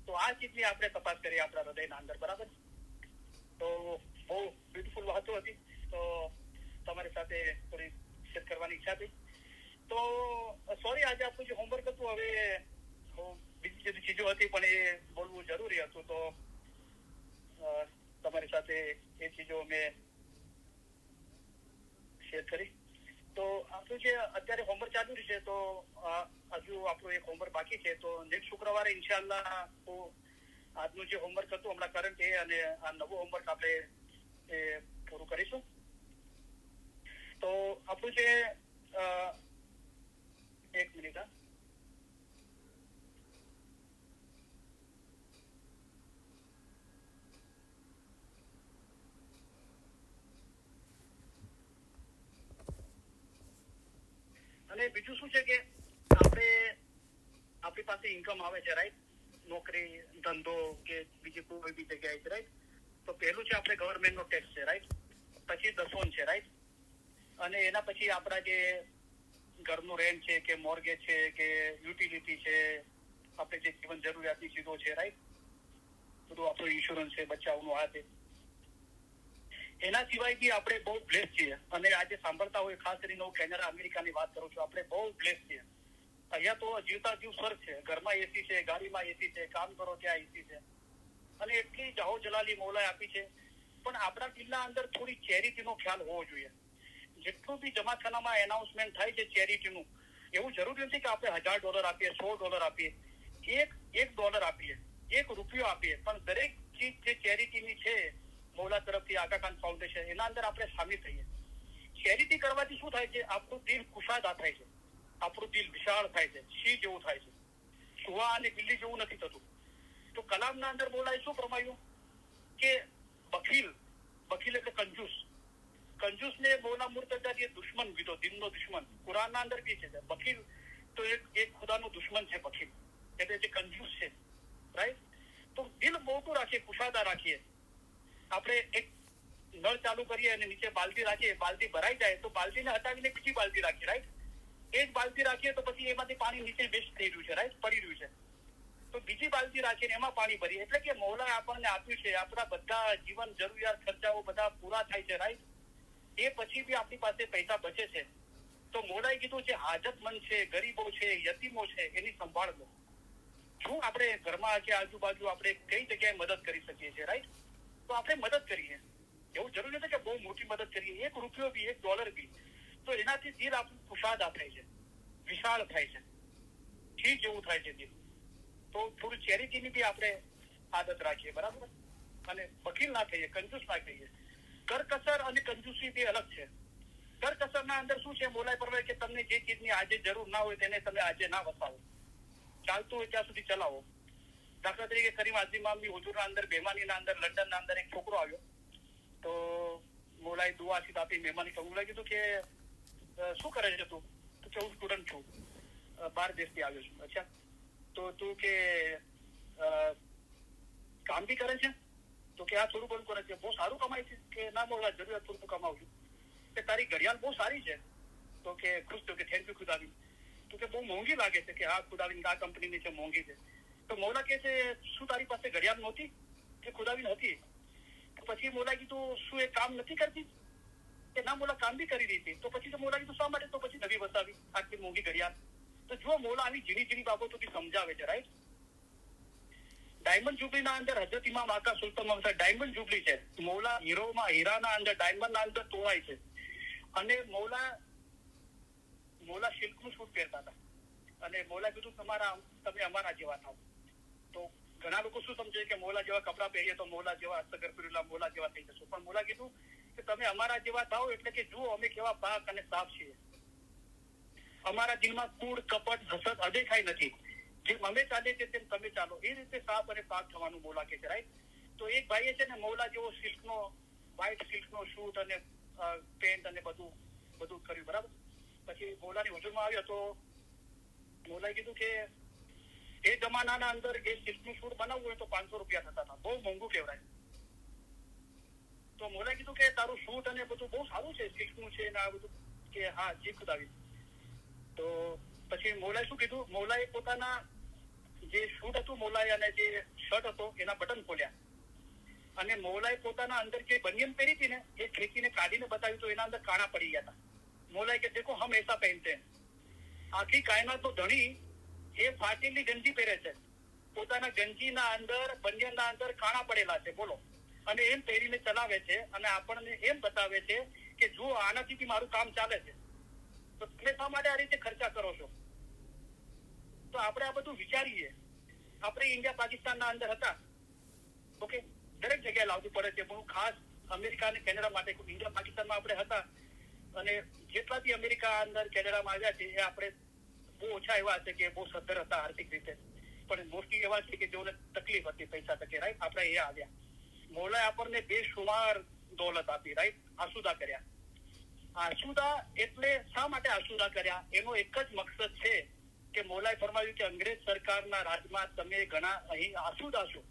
તો આ ચીજની આપણે તપાસ કરીએ આપણા હૃદયના અંદર, બરાબર? તો બહુ બ્યુટીફુલ વાતો હતી, તો તમારી સાથે થોડી શેર કરવાની ઈચ્છા થઈ. તો સોરી, આજે આપણું જે હોમવર્ક હતું, હવે બીજી બધી ચીજો હતી પણ એ બોલવું જરૂરી હતું, તો તમારી સાથે એ ચીજો મેં શેર કરી. તો આપણું જે અત્યારે હોમવર્ક ચાલુ રહ્યું છે, તો હજુ આપણું એક હોમવર્ક બાકી છે. તો નેક્સ્ટ શુક્રવારે ઇન્શાલ્લાહ આજનું જે હોમવર્ક હતું હમણાં કરંટ, એ અને આ નવું હોમવર્ક આપણે એ પૂરું કરીશું. તો આપણું જે એક મિનિટ, અને બીજું શું છે કે આપણી પાસે ઇન્કમ આવે છે, રાઈટ? નોકરી, ધંધો કે બીજી કોઈ બી જગ્યાએ છે, રાઈટ? તો પહેલું છે આપણે ગવર્મેન્ટનો ટેક્સ છે, રાઈટ? પછી દસોન છે, રાઈટ? અને એના પછી આપણા જે ઘરનું રેન્ટ છે કે મોર્ગેજ છે કે યુટિલિટી છે, આપણે જે જીવન જરૂરિયાતની ચીજો છે, રાઈટ? બધું આપણું ઇન્સ્યોરન્સ છે, બચાવનું આ છે. એના સિવાય બી આપણે બહુ બ્લેસ છીએ. અને આજે સાંભળતા હોય, ખાસ કરીને હું કેનેડા, અમેરિકાની વાત કરું છું, આપણે બહુ બ્લેસ છીએ. અહીંયા તો જીવતા જીવ સ્વર્ગ છે. ઘરમાં એસી છે, ગાડીમાં એસી છે, કામ કરો ત્યાં એસી છે, અને એટલી જાહો જલાલી મૌલાએ આપી છે. પણ આપણા દિલના અંદર થોડી ચેરિટીનો ખ્યાલ હોવો જોઈએ. જેટલું બી જમાખાનામાં એનાઉન્સમેન્ટ થાય છે ચેરિટીનું, એવું જરૂરી નથી કે આપણે $1000 આપીએ, $100 આપીએ, $1 આપીએ, ₹1 આપીએ, પણ દરેક ચીજ જે ચેરિટીની છે મૌલા તરફથી, આગા ખાન ફાઉન્ડેશન, એના અંદર આપણે સામેલ થઈએ. ચેરિટી કરવાથી શું થાય છે? આપણું દિલ કુશાદા થાય છે, આપણું દિલ વિશાળ થાય છે, સિંહ જેવું થાય છે. સુવા અને બિલ્લી જેવું નથી થતું. તો કલામના અંદર બોલાય શું પ્રમાયું કે બખીલ એટલે કંજૂસને મૌલા મુર્તજા જે દુશ્મન કીધો, દિનનો દુશ્મન. કુરાનના અંદર બી છે બખીલ તો એક ખુદાનો દુશ્મન છે બખીલ, એટલે જે કંજૂસ છે, રાઈટ. તો દિલ મોટું રાખીએ, કુશાદા રાખીએ. આપણે એક નળ ચાલુ કરીએ અને નીચે બાલટી રાખીએ, બાલટી ભરાઈ જાય તો બાલટીને હટાવીને બીજી બાલટી રાખીએ, રાઈટ. એ જ બાલટી રાખીએ તો પછી એમાંથી પાણી નીચે વેસ્ટ થઈ રહ્યું છે, રાઈટ, પડી રહ્યું છે. તો બીજી બાલટી રાખીને એમાં પાણી ભરીએ. એટલે કે મૌલાએ આપણને આપ્યું છે, આપણા બધા જીવન જરૂરિયાત ખર્ચાઓ બધા પૂરા થાય છે, રાઈટ. એ પછી બી આપણી પાસે પૈસા બચે છે. તો મૌલાએ કીધું જે હાજતમંદ છે, ગરીબો છે, યતીમો છે, એની સંભાળ લો. શું આપણે ઘરમાં કે આજુબાજુ આપણે કઈ જગ્યાએ મદદ કરી શકીએ છીએ, રાઈટ. તો આપણે મદદ કરીએ. એવું જરૂરી નથી કે બહુ મોટી મદદ કરીએ, ₹1 બી, $1 બી, તો એનાથી દિલ આપણું કુશાદા થાય છે, વિશાળ થાય છે, ઠીક જેવું થાય છે દિલ. તો થોડું ચેરિટીની બી આપણે આદત રાખીએ, બરાબર. અને બખીલ ના કહીએ, કંજૂસ ના કહીએ. કરકસર અને કંજૂસી બે અલગ છે. કરકસરના અંદર શું છે, બોલાય પરવાય કે તમને જે ચીજની આજે જરૂર ના હોય તેને તમે આજે ના વસાવો, ચાલતું હોય ત્યાં સુધી ચલાવો. દાખલા તરીકે કરીમ આઝમ આમની હુજુરના અંદર મહેમાનીના અંદર લંડનના અંદર એક છોકરો આવ્યો. તો મોલાએ દુઆ સીધ આપી, મહેમાની મોલાએ કીધું કે શું કરે છે તું? તો કે હું સ્ટુડન્ટ છું, બહાર દેશથી આવ્યો છું. અચ્છા, તો તું કે કામ બી કરે છે? તો કે આ થોડું ઘણું કરે છે. બહુ સારું કમાય છે? કે ના મોલા, જરૂરિયાત પૂરતું કમાવું છું. કે તારી ઘડિયાળ બહુ સારી છે? તો કે ખુશ તો કે થેન્ક યુ ખુદાવી. તો કે બહુ મોંઘી લાગે છે? કે હા ખુદાવી, આ કંપનીની છે, મોંઘી છે. તો મોલા કે છે શું તારી પાસે ઘડિયાળ નહોતી? કે ખુદાવી હતી. પછી મોલા કીધું શું એ કામ નથી કરતી? કે ના મોલા, કામ બી કરી રહી હતી. તો પછી તો મોલા કીધું શા માટે તો પછી નવી વસાવી આટલી મોંઘી ઘડિયાળ? તો જો મોલા આવી ઝીણી બાબતોથી સમજાવે છે, રાઈટ. ડાયમંડ જુબલીના અંદર હજરત ઇમામ આકા સુલતાન મહમદ ડાયમંડ જુબલી છે. મૌલા હીરાના અંદર, ડાયમંડના અંદર તોડાય છે. અને મૌલા સિલ્કનું સૂટ પહેરતા હતા. અને મૌલા કીધું તમે અમારા જેવા થાવ. તો ઘણા લોકો શું સમજે કે મૌલા જેવા કપડા પહેરીએ તો મૌલા જેવા અસ્તગફિરુલ્લાહ મૌલા જેવા થઈ જશું. પણ મૌલા કીધું કે તમે અમારા જેવા થાવ, એટલે કે જુઓ અમે કેવા પાક અને સાફ છીએ. અમારા દિલમાં કૂડ, કપટ, હસદ, અદેખાઈ નથી. જેમ અમે ચાલે છે તેમ તમે ચાલો, એ રીતે સાફ અને પાક થવાનું મૌલા કે છે, રાઈટ. તો એક ભાઈએ છે ને મૌલા જેવો વ્હાઈટ સિલ્કનો શૂટ અને પેન્ટ અને બધું કર્યું, બરાબર. પછી મૌલાની હુજુરમાં આવ્યો તો મૌલાએ કીધું કે એ જમાનાના અંદર એ સિલ્કનું શૂટ બનાવવું હોય તો ₹500 થતા હતા, બહુ મોંઘું કહેવાય. તો મૌલાએ કીધું કે તારું શૂટ અને બધું બહુ સારું છે, સિલ્કનું છે ને આ બધું. કે હા જી ખુદાવી. તો પછી મૌલાએ શું કીધું, મૌલાએ પોતાના જે શૂટ હતું મૌલાએ અને જે શર્ટ હતો એના બટન ખોલ્યા. અને મૌલાએ પોતાના અંદર જે બનિયન પહેરી હતી ને એ ખેંચીને કાઢીને બતાવ્યું તો એના અંદર કાણા પડી ગયા હતા. મૌલાએ કે દેખો હમ એસા પહેનતે. આખી કાયનાતનો ધણી એ ફાટેલી ગંજી પહેરે છે, પોતાના ગંજીના અંદર, બનિયનના અંદર કાણા પડેલા છે, બોલો. અને એમ પહેરીને ચલાવે છે અને આપણને એમ બતાવે છે કે જો આનાથી બી મારું કામ ચાલે છે. તો તમે શા માટે આ રીતે ખર્ચા કરો છો? તો આપણે આ બધું વિચારીએ. આપણે ઇન્ડિયા પાકિસ્તાનના અંદર હતા, ઓકે, દરેક જગ્યાએ લાવવું પડે છે. પણ ખાસ અમેરિકા અને કેનેડા માટે ઇન્ડિયા પાકિસ્તાનમાં આપણે હતા. અને જેટલા બી અમેરિકા અંદર કેનેડામાં આવ્યા છે એ આપણે બહુ ઓછા એવા હશે કે બહુ સદ્ધર હતા આર્થિક રીતે, પણ મોસ્ટલી એવા છે કે જેઓને તકલીફ હતી પૈસા તકે, રાઈટ. આપણે એ આવ્યા. મૌલાએ આપણને બેશુમાર દોલત આપી, રાઈટ. આસુદા કર્યા. આસુદા એટલે શા માટે આસુદા કર્યા? એનો એક જ મકસદ છે કે મૌલાએ ફરમાવ્યું કે અંગ્રેજ સરકારના રાજમાં તમે ઘણા અહીં આસુદા છો.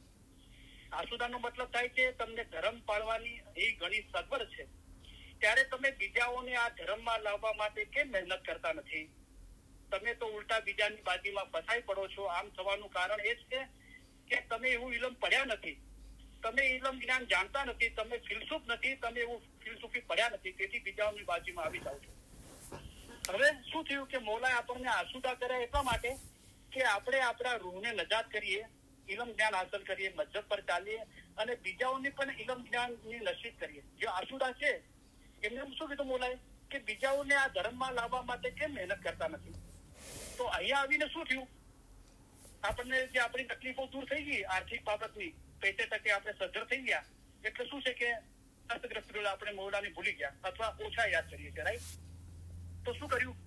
આસુદાનો મતલબ થાય છે તમને ધર્મ પાળવાની અહીં ઘણી સગવડ છે, ત્યારે તમે બીજાઓને આ ધર્મમાં લાવવા માટે કેમ મહેનત કરતા નથી? તમે તો ઉલટા બીજાની બાજીમાં ફસાઈ પડો છો. આમ થવાનું કારણ એ જ છે કે તમે એવું ઇલમ પડ્યા નથી, તમે ઇલમ જ્ઞાન જાણતા નથી, તમે ફિલસૂફ નથી, તમે એવું ફિલસૂફી પડ્યા નથી, તેથી બીજાઓની બાજીમાં આવી જાવ છો. હવે શું થયું કે મૌલાએ આપણને આસુદા કર્યા એટલા માટે કે આપણે આપણા રૂહને નજાત કરીએ, ઇલમ જ્ઞાન હાંસલ કરીએ, મજહબ પર ચાલીએ અને બીજાઓને પણ ઇલમ જ્ઞાનની નસીબ કરીએ. જે આસુદા છે એમને શું કીધું મૌલાએ કે બીજાઓને આ ધર્મમાં લાવવા માટે કેમ મહેનત કરતા નથી? તો અહીંયા આવીને શું થયું, આપણને જે આપણી તકલીફો દૂર થઈ ગઈ આર્થિક બાબતની, પૈસે ટકે આપણે સદ્ધર થઈ ગયા. એટલે શું છે કે આપણે મૌલાને ભૂલી ગયા અથવા ઓછા યાદ કરીએ છીએ, રાઈટ. તો શું કર્યું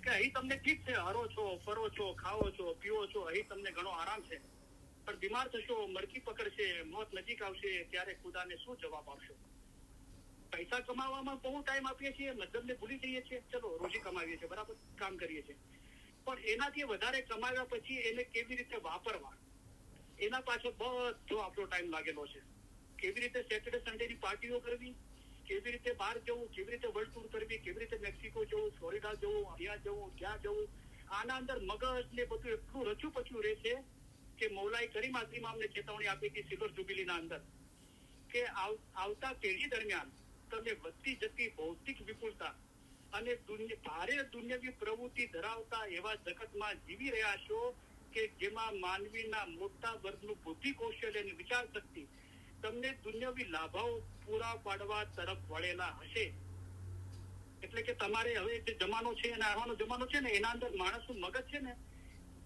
કે અહીં તમને ઠીક છે, હરો છો, ફરો છો, ખાઓ છો, પીવો છો, અહીં તમને ઘણો આરામ છે. પણ બીમાર થશો, મરકી પકડશે, મોત નજીક આવશે ત્યારે ખુદાને શું જવાબ આપશો? પૈસા કમાવામાં બહુ ટાઈમ આપીએ છીએ, મતલબને ભૂલી જઈએ છીએ. ચલો રોજી કમાવીએ છીએ, બરાબર, કામ કરીએ છીએ, પણ એનાથી વધારે કમાવ્યા પછી એને કેવી રીતે વાપરવા, એના પાછળ બધો આપણો ટાઈમ લાગેલો છે. કેવી રીતે સેટરડે સન્ડેની પાર્ટીઓ કરવી, કેવી રીતે બહાર જવું, કેવી રીતે વર્લ્ડ ટૂર કરવી, કેવી રીતે મેક્સિકો જવું, ફ્લોરિડા જવું, અહીંયા જવું, ક્યાં જવું, આના અંદર મગજ ને બધું એટલું રચું પચ્યું રહે છે કે મૌલાએ કરીમ આઝીમાં અમને ચેતવણી આપી હતી સિલ્વર જુબિલીના અંદર કે આવતા પેઢી દરમિયાન તમે વધતી જતી ભૌતિક વિપુલતા અને ભારે દુનિયાવી પ્રવૃત્તિ ધરાવતા એવા જગતમાં જીવી રહ્યા છો કે જેમાં માનવીના મોટા વર્ગનું બુદ્ધિ કૌશલ્ય અને વિચાર શક્તિ તમને દુનિયાવી લાભાઓ પૂરા પાડવા તરફ વળેલા હશે. એટલે કે તમારે હવે જે જમાનો છે અને આવવાનો જમાનો છે ને એના અંદર માણસનું મગજ છે ને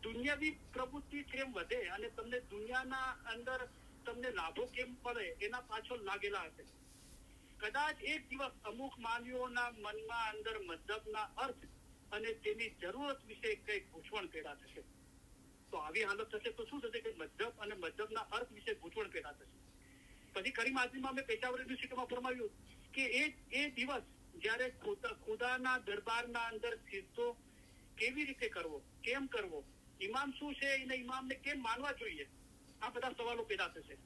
દુનિયાવી પ્રવૃત્તિ કેમ વધે અને તમને દુનિયાના અંદર તમને લાભો કેમ મળે એના પાછળ લાગેલા હશે. કદાચ એક દિવસ અમુક માનવીઓના મનમાં અંદર મતલબના અર્થ અને તેની જરૂરત વિશે કઈ ગૂંચવણ પેદા થશે. તો આવી હાલત થશે તો શું થશે કે મતલબ અને મતલબના અર્થ વિશે ગૂંચવણ પેદા થશે. પછી કરીમ આઝીમાં મેં પેશાવર યુનિવર્સિટીમાં ફરમાવ્યું કે એ દિવસ જયારે ખુદાના દરબારના અંદર સીધો કેવી રીતે કરવો, કેમ કરવો, ઇમામ શું છે એને ઇમામને કેમ માનવા જોઈએ, આ બધા સવાલો પેદા થશે.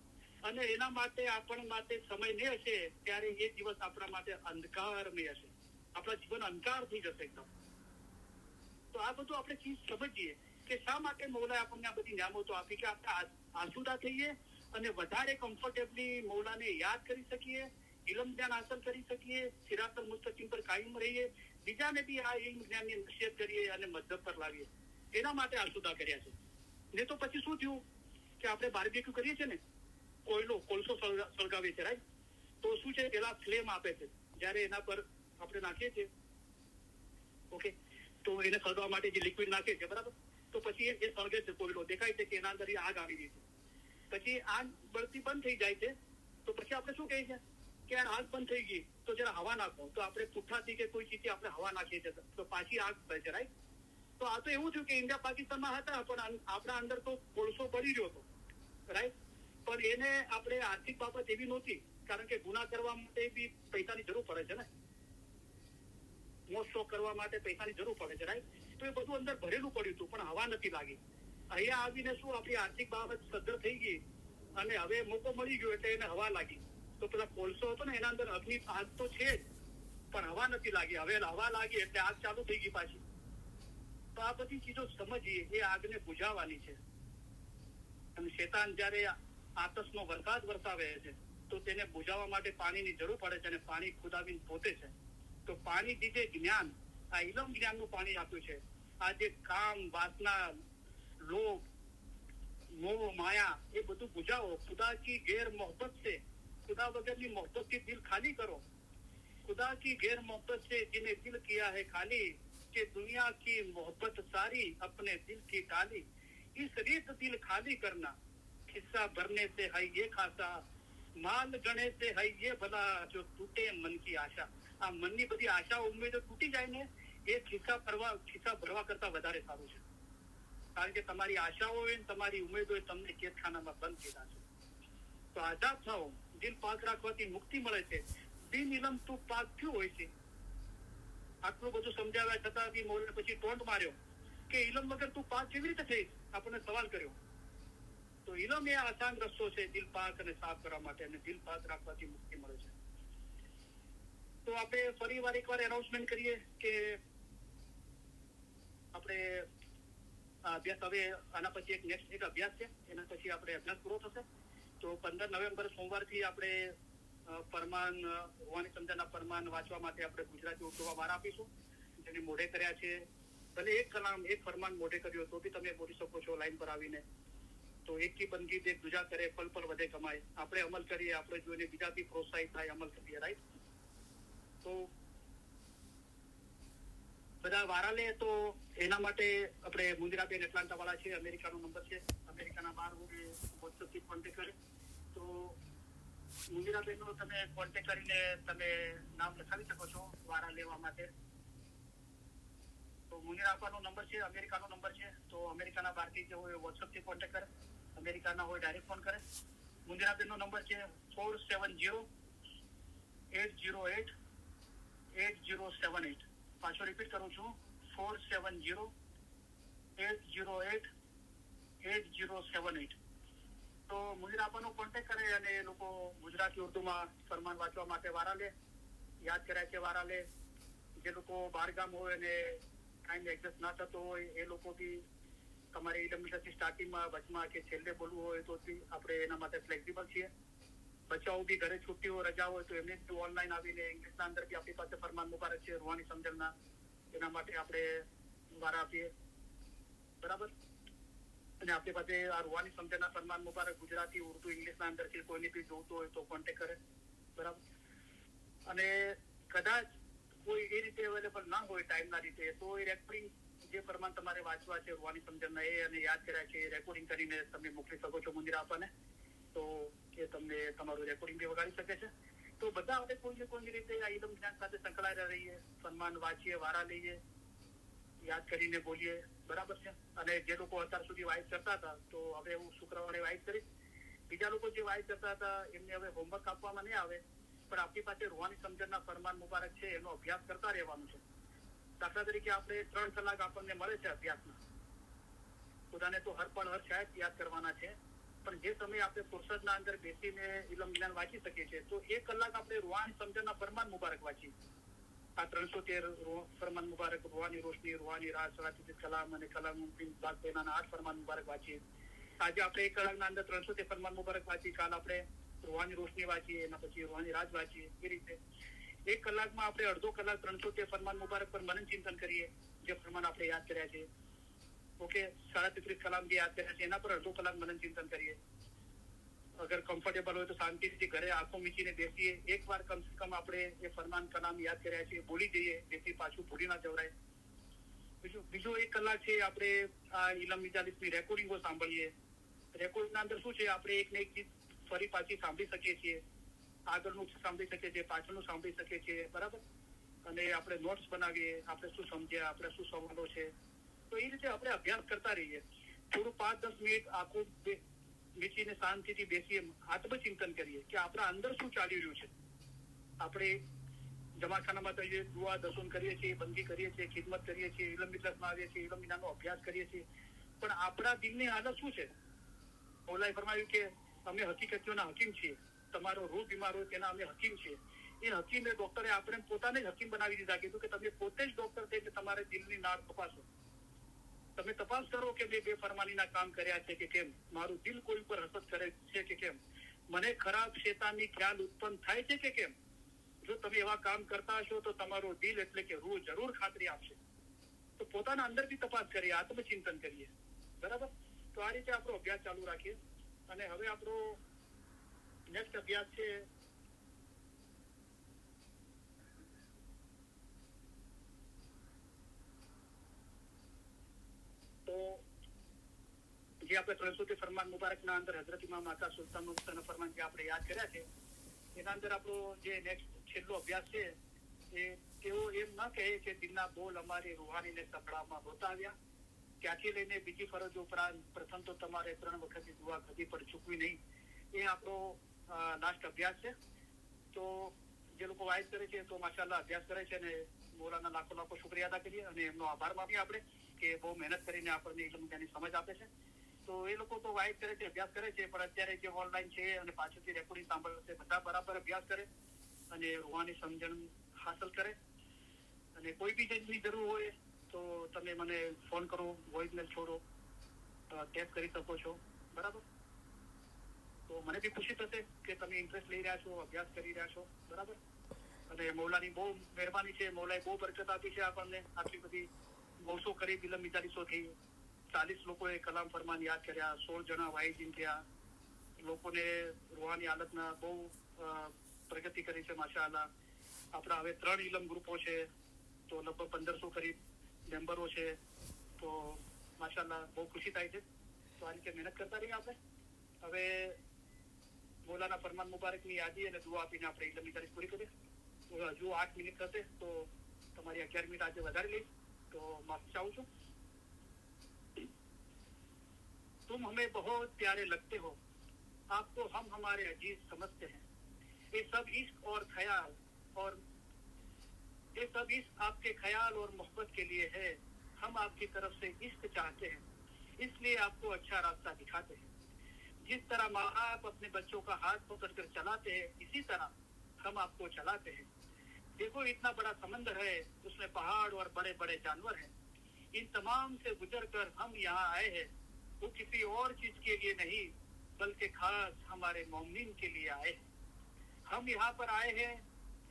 અને એના માટે આપણા માટે સમય નહીં હશે ત્યારે એ દિવસ આપણા માટે અંધકારમય હશે. આપણા જીવન અંધકાર થઈ જશે એકદમ. તો આ બધું આપણે ચીજ સમજીએ કે શા માટે મૌલાએ આપણને આ બધી નિયામતો આપી કે આપણે આસુદા થઈએ અને વધારે કમ્ફર્ટેબલી મૌલાને યાદ કરી શકીએ, ઇલમ જ્ઞાન હાંસલ કરી શકીએ, સિરાતલ મુસ્તકીમ પર કાયમ રહીએ, બીજાને બી આ ઇલ્મ જ્ઞાનની નસીહત કરીએ અને મધ્યબ પર લાવીએ. એના માટે આસુદા કર્યા છે. ને તો પછી શું થયું કે આપણે બાર્બીક્યુ કરીએ છીએ ને, કોલસો સળગાવીએ છીએ, રાઈટ? તો શું છે, પેલા ફ્લેમ આપે છે. જયારે એના પર આપણે નાખીએ છીએ, ઓકે, તો એને સળગાવવા માટે જે લિક્વિડ નાખીએ છીએ, બરાબર, તો પછી એ સળગે છે, કોયલો દેખાય છે કે એના અંદર આગ આવી ગઈ છે. પછી આગ બળતી બંધ થઈ જાય છે. તો પછી આપણે શું કહીએ છીએ કે યાર આગ બંધ થઈ ગઈ તો જરા હવા નાખો. તો આપણે પુઠ્ઠાથી કે કોઈ ચીજથી આપણે હવા નાખીએ છીએ તો પાછી આગ થાય છે, રાઈટ? તો આ તો એવું થયું કે ઇન્ડિયા પાકિસ્તાનમાં હતા પણ આપણા અંદર તો કોલસો પડી રહ્યો હતો, રાઈટ? પણ એને આપણે આર્થિક બાબત એવી નહોતી, કારણ કે ગુના કરવા માટે બી પૈસાની જરૂર પડે છે ને, મોજ શોખ કરવા માટે પૈસાની જરૂર પડે છે, રાઈટ? તો એ બધું અંદર ભરેલું પડ્યું હતું પણ હવા નથી લાગી. અહીંયા આવીને શું આપણી આર્થિક બાબત સદ્ધર થઈ ગઈ અને હવે મોકો મળી ગયો એટલે એને હવા લાગી. તો પેલા કોલસો હતો ને એના અંદર અગ્નિ આગ તો છે જ પણ હવા નથી લાગી. હવે હવા લાગી એટલે આગ ચાલુ થઈ ગઈ પાછી. તો આ બધી ચીજો સમજીએ, એ આગને બુઝાવવાની છે. અને શેતાન જયારે આતશનો વરસાદ વરસાવે છે તો તેને બુઝાવવા માટે પાણીની જરૂર પડે છે અને પાણી ખુદાબીન પોતે છે. તો પાણી દીધે જ્ઞાન, આ ઇલમ જ્ઞાનનું પાણી આપ્યું છે. આ જે કામ, વાસના, લોભ, મોહ, માયા એ બધું બુઝાવો. ખુદા કી ગેર મોહબ્બત से, खुदा वगैरनी मोहब्बत की दिल खाली करो. खुदा की गैर मोहब्बत से जिन्हें दिल किया है खाली, कि दुनिया की मोहब्बत सारी अपने दिल की डाली. इस रीत दिल खाली करना, खिस्सा भरने से है ये खासा, माल गणे से है ये भला, जो टूटे मन की आशा. આ મનની બધી આશા ઉમેદો તૂટી જાય ને એ ખિસ્સા ભરવા કરતા વધારે સારું છે. કારણ કે તમારી આશાઓ હોય ને તમારી ઉમેદો તમને કેદખાનામાં બંધ કીધા છે. તો આઝાદ થાઓ. દિલ પાક રાખવાથી મુક્તિ મળે છે. બિન ઇલમ તું પાક થયું હોય છે. આટલું બધું સમજાવ્યા છતાં બી મોલે પછી ટોન્ટ માર્યો કે ઇલમ વગર તું પાક કેવી રીતે થઈશ, આપણને સવાલ કર્યો. તો ઇલમ એ આસાન રસ્તો છે દિલ પાક અને સાફ કરવા માટે, અને દિલ પાક રાખવાથી મુક્તિ મળે છે. તો આપણે ફરી વાર એકવાર એનાઉન્સમેન્ટ કરીએ કે આપણે અભ્યાસ હવે આના પછી નેક્સ્ટ એક અભ્યાસ છે, એના પછી આપણે અભ્યાસ પૂરો થશે. તો 15 નવેમ્બર સોમવારથી આપણે ફરમાન હોવાની સમજાના ફરમાન વાંચવા માટે આપણે ગુજરાતી ઉર્દુમાં વાર આપીશું. જેને મોઢે કર્યા છે, ભલે એક કલામ એક ફરમાન મોઢે કર્યો તો બી તમે બોલી શકો છો લાઈન પર આવીને. તો એક કી બંદગી દેખ દુજા કરે, પલ પલ વધે કમાય. આપણે અમલ કરીએ, આપણે જોઈને બીજા બી પ્રોત્સાહિત થાય, અમલ કરીએ, રાઈટ? તો બધા વારા લે તો એના માટે આપણે મુંદરાબેન એટલાન્ટા વાળા છે, અમેરિકાનો નંબર છે, અમેરિકાના બહાર વોટ્સઅપથી કોન્ટેક્ટ કરે તો મુંદરાબેનનો તમે કોન્ટેક્ટ કરીને તમે નામ લખાવી શકો છો વારા લેવા માટે. તો મુનિર આપવાનો નંબર છે, અમેરિકાનો નંબર છે. તો અમેરિકાના બહારથી જે હોય વોટ્સઅપથી કોન્ટેક્ટ કરે. અમેરિકાના હોય ડાયરેક્ટ ફોન કરે. મુંદરાબેનનો નંબર છે 470-808-8078. પાછો રિપીટ કરું છું, 470-808-8078. તો મુંદરાબાનો કોન્ટેક્ટ કરે અને એ લોકો ગુજરાતી ઉર્દુમાં ફરમાન વાંચવા માટે વારા લે, યાદ કર્યા છે વારા લે. જે લોકો બહારગામ હોય અને ટાઈમ એડજસ્ટ ના થતો હોય એ લોકો બી તમારે ઇલમિટરથી સ્ટાર્ટિંગમાં વચમાં કે છેલ્લે બોલવું હોય તો આપણે એના માટે ફ્લેક્સિબલ છીએ. બચ્ચાઓ બી ઘરે છુટ્ટી હોય, રજા હોય તો એમને જ ઓનલાઈન આવીને ઇંગ્લિશના અંદર બી આપણી પાસે ફરમાન મુબારક છે રૂહાની સમજણના, એના માટે આપણે વારા આપીએ. બરાબર. અને આપણી પાસે આ રૂહાની સમજણના ફરમાન મુબારક ગુજરાતી ઉર્દુ ઇંગ્લિશના અંદર છે, કોઈને બી જોતું હોય તો કોન્ટેક્ટ કરે. બરાબર. અને કદાચ કોઈ એ રીતે અવેલેબલ ના હોય ટાઈમના રીતે તો એ રેકોર્ડિંગ જે ફરમાન તમારે વાંચવા છે રૂહાની સમજણના એ અને યાદ કર્યા છે રેકોર્ડિંગ કરીને તમે મોકલી શકો છો મુંદરાબાને. તો એ તમને તમારું રેકોર્ડિંગ બી વગાડી શકે છે. તો બધા આપણે કોઈ રીતે આ ઇલમ જ્ઞાન સાથે સંકળાયેલા રહીએ, ફરમાન વાંચીએ, વારા લઈએ, યાદ કરીને બોલીએ. બરાબર છે. અને જે લોકો અત્યાર સુધી વાઇસ કરતા હતા તો હવે હું શુક્રવારે વાઇસ કરીશ. બીજા લોકો જે વાઇસ કરતા હતા એમને હવે હોમવર્ક આપવામાં નહીં આવે, પણ આપણી પાસે રૂહાની સમજણના ફરમાન મુબારક છે એનો અભ્યાસ કરતા રહેવાનું છે. દાખલા તરીકે આપણે 3 કલાક આપણને મળે છે અભ્યાસમાં. ખુદાને તો હર પળ હર શાયદ યાદ કરવાના છે, પણ જે સમયે આપણે ફુરસદના અંદર બેસીને ઇલમ જ્ઞાન વાંચી શકીએ છીએ તો 1 કલાક આપણે રૂહાની સમજણના ફરમાન મુબારક વાંચીએ. આ 313 ફરમાન મુબારક, રૂહાની રોશની, રૂહાની રાહ, સલાતુલ કલામ અને કલામ બાદ તેના 8 ફરમાન મુબારક વાંચીએ. આજે આપણે 1 કલાકના અંદર 313 ફરમાન મુબારક વાંચીએ, કાલ આપણે રૂહાની રોશની વાંચીએ, એના પછી રૂહાની રાજ વાંચીએ. એ રીતે 1 કલાકમાં આપણે અડધો કલાક 313 ફરમાન મુબારક પર મનન ચિંતન કરીએ, જે ફરમાન આપણે યાદ કર્યા છે. ઓકે, 33 કલામ જે યાદ કર્યા છે એના પર અડધો કલાક મનન ચિંતન કરીએ. અગર કમ્ફર્ટેબલ હોય તો શાંતિથી ઘરે આંખો મીચીને બેસીએ. એકવાર કમસે કમ આપણે એ ફરમાન કલામ યાદ કર્યા છે બોલી જઈએ, જેથી પાછું ભૂલી ના જવરાય. બીજો 1 કલાક છે આપણે આ ઇલમ મિજાલિસની રેકોર્ડિંગો સાંભળીએ. રેકોર્ડિંગના અંદર શું છે, આપણે એકને એક ચીજ ફરી પાછી સાંભળી શકીએ છીએ. આગળનું સાંભળી શકીએ છીએ, પાછળનું સાંભળી શકીએ છીએ. બરાબર. અને આપણે નોટ્સ બનાવીએ, આપણે શું સમજ્યા, આપણે શું સવાલો છે. તો એ રીતે આપણે અભ્યાસ કરતા રહીએ. થોડું 5-10 મિનિટ આંખો મીચીને શાંતિથી બેસીએ, આત્મચિંતન કરીએ કે આપણા અંદર શું ચાલી રહ્યું છે. આપણે જમાખાનામાં તો દુઆ દસુન કરીએ છીએ, બંદી કરીએ છીએ, ખિદમત કરીએ છીએ, ઇલમ મિજલસમાં આવીએ છીએ, ઇલમ મિનાનો અભ્યાસ કરીએ છીએ, પણ આપણા દિલની હાલત શું છે. મૌલાએ ફરમાવ્યું કે અમે હકીકતીઓના હકીમ છીએ. તમારો રૂહ બીમાર હોય તેના અમે હકીમ છીએ. એ હકીમ એ ડોક્ટરે આપણે પોતાને જ હકીમ બનાવી દીધા. કીધું કે તમે પોતે જ ડોક્ટર થઈને તમારે દિલની નાળ તપાસો. તમે તપાસ કરો કે મેં બેફરમાનીના કામ કર્યા છે કે કેમ, મારું દિલ કોઈ ઉપર હસદ કરે છે કે કેમ, મને ખરાબ શેતાનની ખ્યાલ ઉત્પન્ન થાય છે કે કેમ. જો તમે એવા કામ કરતા હશો તો તમારો દિલ એટલે કે રૂહ જરૂર ખાતરી આપશે. તો પોતાના અંદર બી તપાસ કરીએ, આત્મચિંતન કરીએ. બરાબર. તો આ રીતે આપણો અભ્યાસ ચાલુ રાખીએ. અને હવે આપણો નેક્સ્ટ અભ્યાસ છે તો જે આપણે 313 ફરમાન મુબારકના અંદર હઝરત ઇમામ આકા સુલતાન મુફ્તીના ફરમાન જે આપણે યાદ કર્યા છે એના અંદર આપણો જે નેક્સ્ટ છેલ્લો અભ્યાસ છે એ તેઓ એમ ના કહે કે દિલના બોલ અમારી રૂહાનીને સપડામાં હોતા આવ્યા. ત્યાંથી લઈને બીજી ફરજ ઉપરાંત પ્રથમ તો તમારે 3 વખતની દુઆ કદી પણ ચૂકવી નહીં. એ આપણો લાસ્ટ અભ્યાસ છે. તો જે લોકો વાઇસ કરે છે તો માશાઅલ્લાહ અભ્યાસ કરે છે અને મોલાના લાખો લાખો શુક્રિયા અદા કરીએ અને એમનો આભાર માનીએ આપણે કે બહુ મહેનત કરીને આપણને ઇલ્મ જ્ઞાનની સમજ આપે છે. તો એ લોકો તો વાઇસ કરે છે, અભ્યાસ કરે છે, પણ અત્યારે જે ઓનલાઈન છે અને પાછળથી રેકોર્ડિંગ સાંભળે છે બધા બરાબર અભ્યાસ કરે અને રૂહાની સમજણ હાંસલ કરે. અને કોઈ બી ચીજની જરૂર હોય તો તમે મને ફોન કરો, વોઇસ મેલ છોડો, ટેપ કરી શકો છો. બરાબર. તો મને બી ખુશી થશે કે તમે ઇન્ટરેસ્ટ લઈ રહ્યા છો, અભ્યાસ કરી રહ્યા છો. બરાબર. અને મૌલાની બહુ મહેરબાની છે, મૌલાએ બહુ બરકત આપી છે આપણને. આટલી બધી 900 કરીબ ઇલમ મિજાલિસો થઈ, 40 લોકોએ કલામ ફરમાન યાદ કર્યા, 16 જણા વાઇઝિન થયા. લોકોને રૂહાની હાલતના બહુ પ્રગતિ કરી છે માશાઅલ્લાહ. આપણા હવે 3 ઇલમ ગ્રુપો છે તો લગભગ 1500 કરીબ મેમ્બરો છે. તો માશાઅલ્લાહ બહુ ખુશી થાય છે. તો આ રીતે મહેનત કરતા રહીએ આપણે. હવે મૌલાના ફરમાન મુબારકની યાદી અને દુઆ આપીને આપણે ઇલમ મિજાલિસ પૂરી કરીએ. હજુ 8 મિનિટ થશે તો તમારી 11 મિનિટ આજે વધારી લઈશ. તો માફી ચાહું છું. તો तुम हमें बहुत प्यारे लगते हो, आपको हम हमारे अजीज समझते हैं। ये सब इश्क और ख्याल और ये सब इश्क आपके ख्याल और मोहब्बत के लिए है। हम आपकी तरफ से इश्क चाहते हैं, इसलिए आपको अच्छा रास्ता दिखाते हैं। जिस तरह माँ बाप अपने बच्चों का हाथ पकड़ कर चलाते हैं, इसी तरह हम आपको चलाते हैं। देखो इतना बड़ा समंदर है, उसमें पहाड़ और बड़े बड़े जानवर हैं। इन तमाम से गुजर कर हम यहाँ आए हैं। वो किसी और चीज के लिए नहीं, बल्कि खास हमारे मोमिन के लिए आए हैं। हम यहाँ पर आए हैं,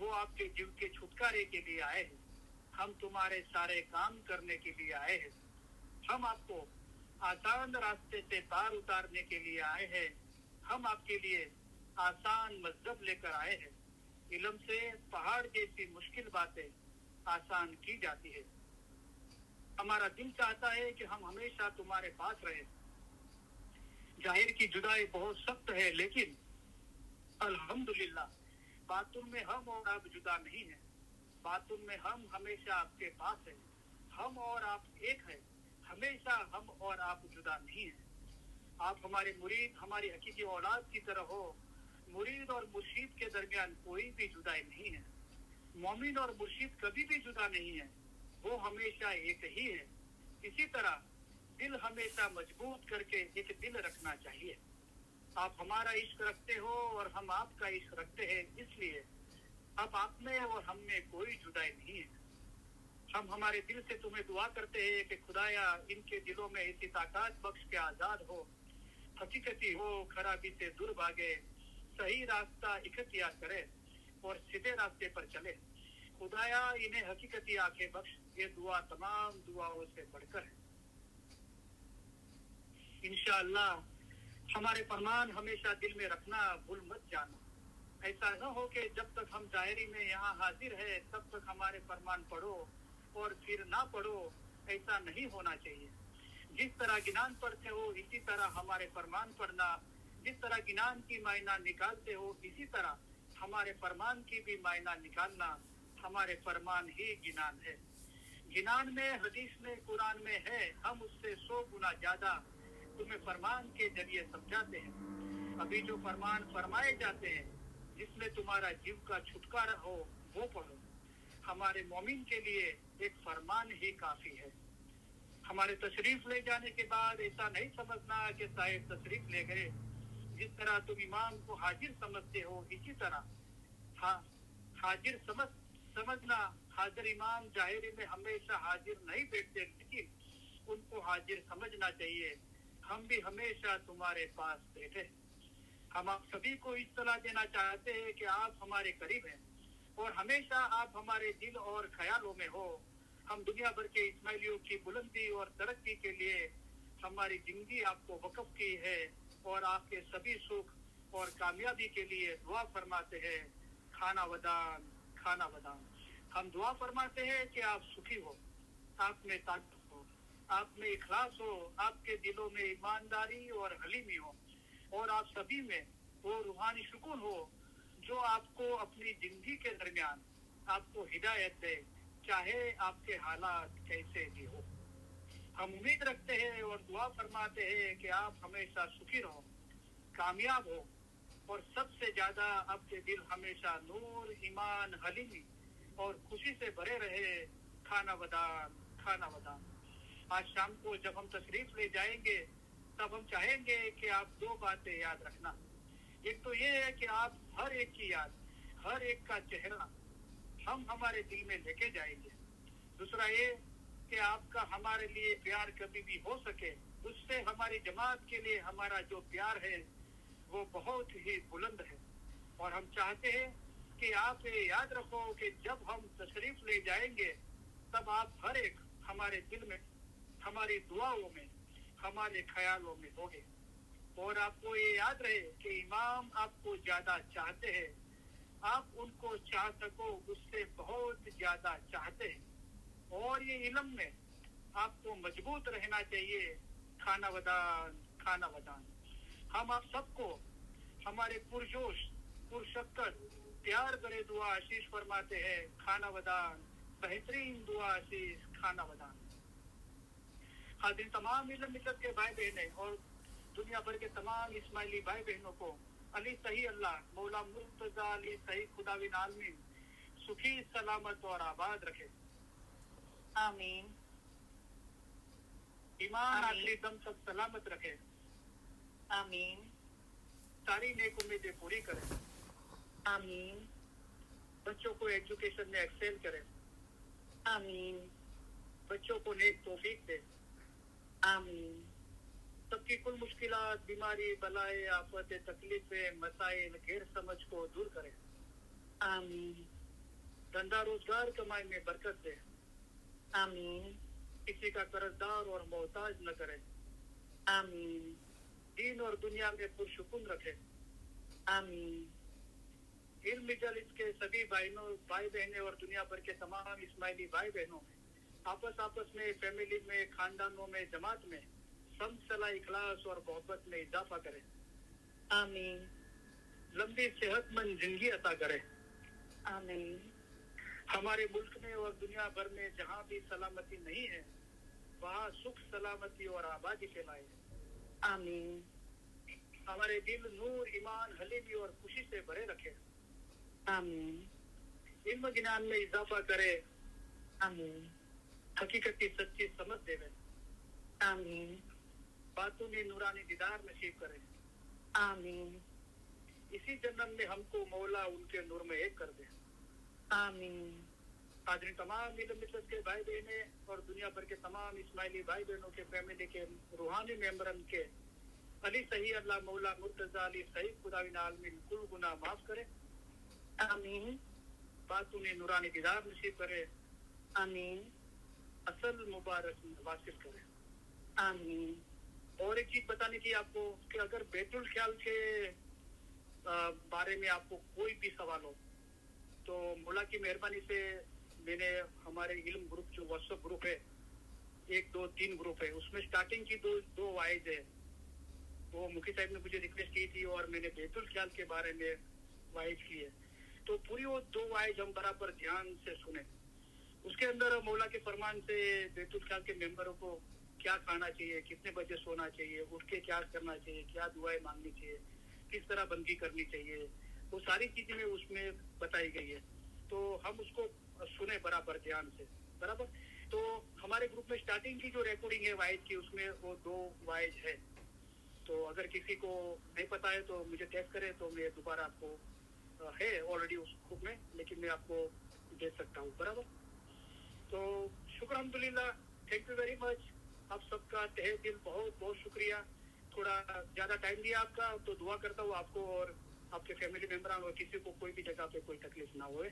वो आपके जीव के छुटकारे के लिए आए हैं। हम तुम्हारे सारे काम करने के लिए आए हैं। हम आपको आसान रास्ते से पार उतारने के लिए आए हैं। हम आपके लिए आसान मजहब लेकर आए हैं। इल्म से पहाड़ जैसी मुश्किल बातें आसान की जाती है। हमारा दिल चाहता है कि हम हमेशा तुम्हारे पास रहे। जाहिर की जुदाई बहुत सख्त है, लेकिन अल्हम्दुलिल्लाह बातुन में हम और आप जुदा नहीं है। बातुन में हम हमेशा आपके पास है। हम और आप एक है, हमेशा हम और आप जुदा नहीं है। आप हमारे मुरीद, हमारी हकीकी औलाद की तरह हो। मुरीद और मुर्शीद के दरमियान कोई भी जुदाई नहीं है। मोमिन और मुर्शीद कभी भी जुदा नहीं है, वो हमेशा एक ही है। इसी तरह दिल हमेशा मजबूत करके एक दिल रखना चाहिए। आप हमारा इश्क रखते हो और हम आपका इश्क रखते हैं, इसलिए अब आप में और हम में कोई जुदाई नहीं है। हम हमारे दिल से तुम्हें दुआ करते हैं कि खुदाया इनके दिलों में ऐसी ताकत बख्श के आजाद हो, हकीकती हो, खराबी से दूर भागे, सही रास्ता इख्तियार करे और सीधे रास्ते पर चले। खुदाया इन्हें हकीकती आंखें बख्श। ये दुआ तमाम दुआओं से बढ़कर है। इंशाअल्लाह हमारे फरमान हमेशा दिल में रखना, भूल मत जाना। ऐसा न हो कि जब तक हम जाहिरी में यहाँ हाजिर है तब तक हमारे फरमान पढ़ो और फिर ना पढ़ो। ऐसा नहीं होना चाहिए। जिस तरह गिनान पढ़ते हो इसी तरह हमारे फरमान पढ़ना। जिस तरह गिनान की मायना निकालते हो इसी तरह हमारे फरमान की भी मायना निकालना। हमारे फरमान ही गिनान है। गिनान में, हदीस में, कुरान में है। हम उससे 100 गुना ज्यादा तुम्हें फरमान के जरिए समझाते हैं। अभी जो फरमान फरमाए जाते हैं जिसमें तुम्हारा जीव का छुटकारा हो, वो पढ़ो। हमारे मोमिन के लिए एक फरमान ही काफी है। हमारे तशरीफ ले जाने के बाद ऐसा नहीं समझना कि साहिब तशरीफ ले गए। जिस तरह तुम इमाम को हाजिर समझते हो इसी तरह हाजिर समझना। हाजिर इमाम जाहिर में हमेशा हाजिर नहीं बैठते, लेकिन उनको हाजिर समझना चाहिए। हम भी हमेशा तुम्हारे पास बैठे। हम आप सभी को इत्तला देना चाहते हैं कि आप हमारे करीब हैं और हमेशा आप हमारे दिल और ख्यालों में हो। हम दुनिया भर के इस्माइलियों की बुलंदी और तरक्की के लिए हमारी जिंदगी आपको वक़्फ़ की है और आपके सभी सुख और कामयाबी के लिए दुआ फरमाते हैं। खाना वदान, खाना वदान। हम दुआ फरमाते हैं कि आप सुखी हो, आप में ताकत हो, आप में इखलास हो, आपके दिलों में ईमानदारी और हलीमी हो और आप सभी में वो रूहानी सुकून हो जो आपको अपनी जिंदगी के दरमियान आपको हिदायत दे, चाहे आपके हालात कैसे भी हो। हम उम्मीद रखते हैं और दुआ फरमाते हैं कि आप हमेशा सुखी रहो, कामयाब हो और सबसे ज्यादा आपके दिल हमेशा नूर, ईमान, हलीमी और खुशी से भरे रहे। खाना वदान, खाना वदान। आज शाम को जब हम तशरीफ ले जाएंगे तब हम चाहेंगे कि आप 2 बातें याद रखना। एक तो ये है कि आप हर एक की याद, हर एक का चेहरा हम हमारे दिल में लेके जाएंगे। दूसरा ये कि आपका हमारे लिए प्यार कभी भी हो सके, उससे हमारी जमात के लिए हमारा जो प्यार है वो बहुत ही बुलंद है। और हम चाहते हैं कि आप ये याद रखो कि जब हम तशरीफ ले जाएंगे तब आप हर एक हमारे दिल में, हमारी दुआओं में, हमारे ख्यालों में होंगे। और आपको ये याद रहे कि इमाम आपको ज्यादा चाहते हैं, आप उनको चाह सको उससे बहुत ज्यादा चाहते हैं। और ये इल्म में आपको मजबूत रहना चाहिए। खाना वदान, खाना वदान। हम आप सबको हमारे पुरजोश, पुरशक्कर, प्यार भरे दुआ आशीष फरमाते हैं। खाना वदान, बेहतरीन दुआ आशीष, खाना वदान। हाजिर तमाम इल्म मिलत के भाई बहन और दुनिया भर के तमाम इस्माइली भाई बहनों को अली सही अल्लाह मौला मुर्तजा अली सही खुदाविन आलमीन सुखी सलामत और आबाद रखे। आमीन। ईमान आमीन। आखिरी दम तक सलामत रखे। आमीन। सारी नेक उम्मीदें पूरी करे। आमीन। बच्चों को एजुकेशन में एक्सेल करे। आमीन। बच्चों को नेक तौफीक दे। आमीन। सबकी कुल मुश्किलात, बीमारी, बलाएं, आफतें, तकलीफें, मसाइल, गैर समझ को दूर करे। आमीन। धंधा रोजगार कमाई में बरकत दे। आमीन। किसी का कर्जदार और मोहताज न करे। आमीन। दीन और दुनिया में पुरसुकून रखे। आमीन। इल्म मजलिस के सभी भाई बहनें और दुनिया भर के तमाम इस्माइली भाई बहनों में आपस में, फैमिली में, खानदानों में, जमात में सम सलाह, इखलास और मोहब्बत में इजाफा करे। आमीन। लंबी सेहतमंद जिंदगी अता करे। आमीन। हमारे मुल्क में और दुनिया भर में जहाँ भी सलामती नहीं है वहाँ सुख, सलामती और आबादी फैलाए। आमीन। हमारे दिल नूर, ईमान, हलीमी और खुशी से भरे रखे। आमीन। इल्म ज्ञान में इजाफा करे। आमीन। हकीकत की सच्ची समझ देवे। आमीन। बातों में नूरानी दीदार नसीब करे। आमीन। इसी जन्म में हमको मौला उनके नूर में एक कर दे। आमीन। हाज़रीन तमाम इल्म मिलत के भाई बहने और दुनिया भर के तमाम इस्माइली भाई बहनों के फैमिली के रूहानी मेंबरन के अली सही अल्लाह मौला मुर्तजा अली सही खुदाविन आलमीन कुल गुनाह माफ करे। आमीन। बातों में नूरानी दीदार नसीब करे। आमीन। असल मुबारक वासिल करे। आमीन। और एक चीज बताने की आपको कि अगर बैतुल ख्याल के बारे में आपको कोई भी सवाल हो तो मौला की मेहरबानी से मैंने हमारे इल्म ग्रुप जो व्हाट्सएप ग्रुप है 1, 2, 3 ग्रुप है उसमें स्टार्टिंग की दो वाइज है वो मुखी साहब ने मुझे रिक्वेस्ट की थी और मैंने बैतुल ख्याल के बारे में वाइज की है तो पूरी वो 2 वाइज हम बराबर ध्यान से सुने। उसके अंदर मौला के फरमान से बैतुल ख्याल के मेंबरों को क्या खाना चाहिए, कितने बजे सोना चाहिए, उठ के क्या करना चाहिए, क्या दुआएं मांगनी चाहिए, किस तरह बंदगी करनी चाहिए, वो सारी चीजें में उसमें बताई गई है तो हम उसको सुने बराबर ध्यान से बराबर। तो हमारे ग्रुप में स्टार्टिंग की जो रिकॉर्डिंग है वाइज की उसमें वो 2 वाइज है तो अगर किसी को नहीं पता है तो मुझे टेक्स्ट करे तो मैं दोबारा आपको है ऑलरेडी उस ग्रुप में लेकिन मैं आपको दे सकता हूँ बराबर। तो शुक्र अल्हम्दुलिल्लाह, थैंक यू वेरी मच। आप सबका तहे दिल बहुत बहुत शुक्रिया। थोड़ा ज्यादा टाइम दिया आपका तो दुआ करता हूँ आपको और आपके फैमिली मेंबर और किसी को कोई भी जगह पे कोई तकलीफ ना होए।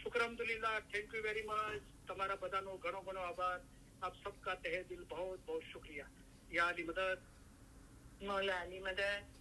शुक्र अल्हम्दुलिल्लाह, थैंक यू वेरी मच। तमारा बदानो घणो घणो आभार। आप सबका तहे दिल बहुत बहुत शुक्रिया। या अली मदद। मौला अली मदद।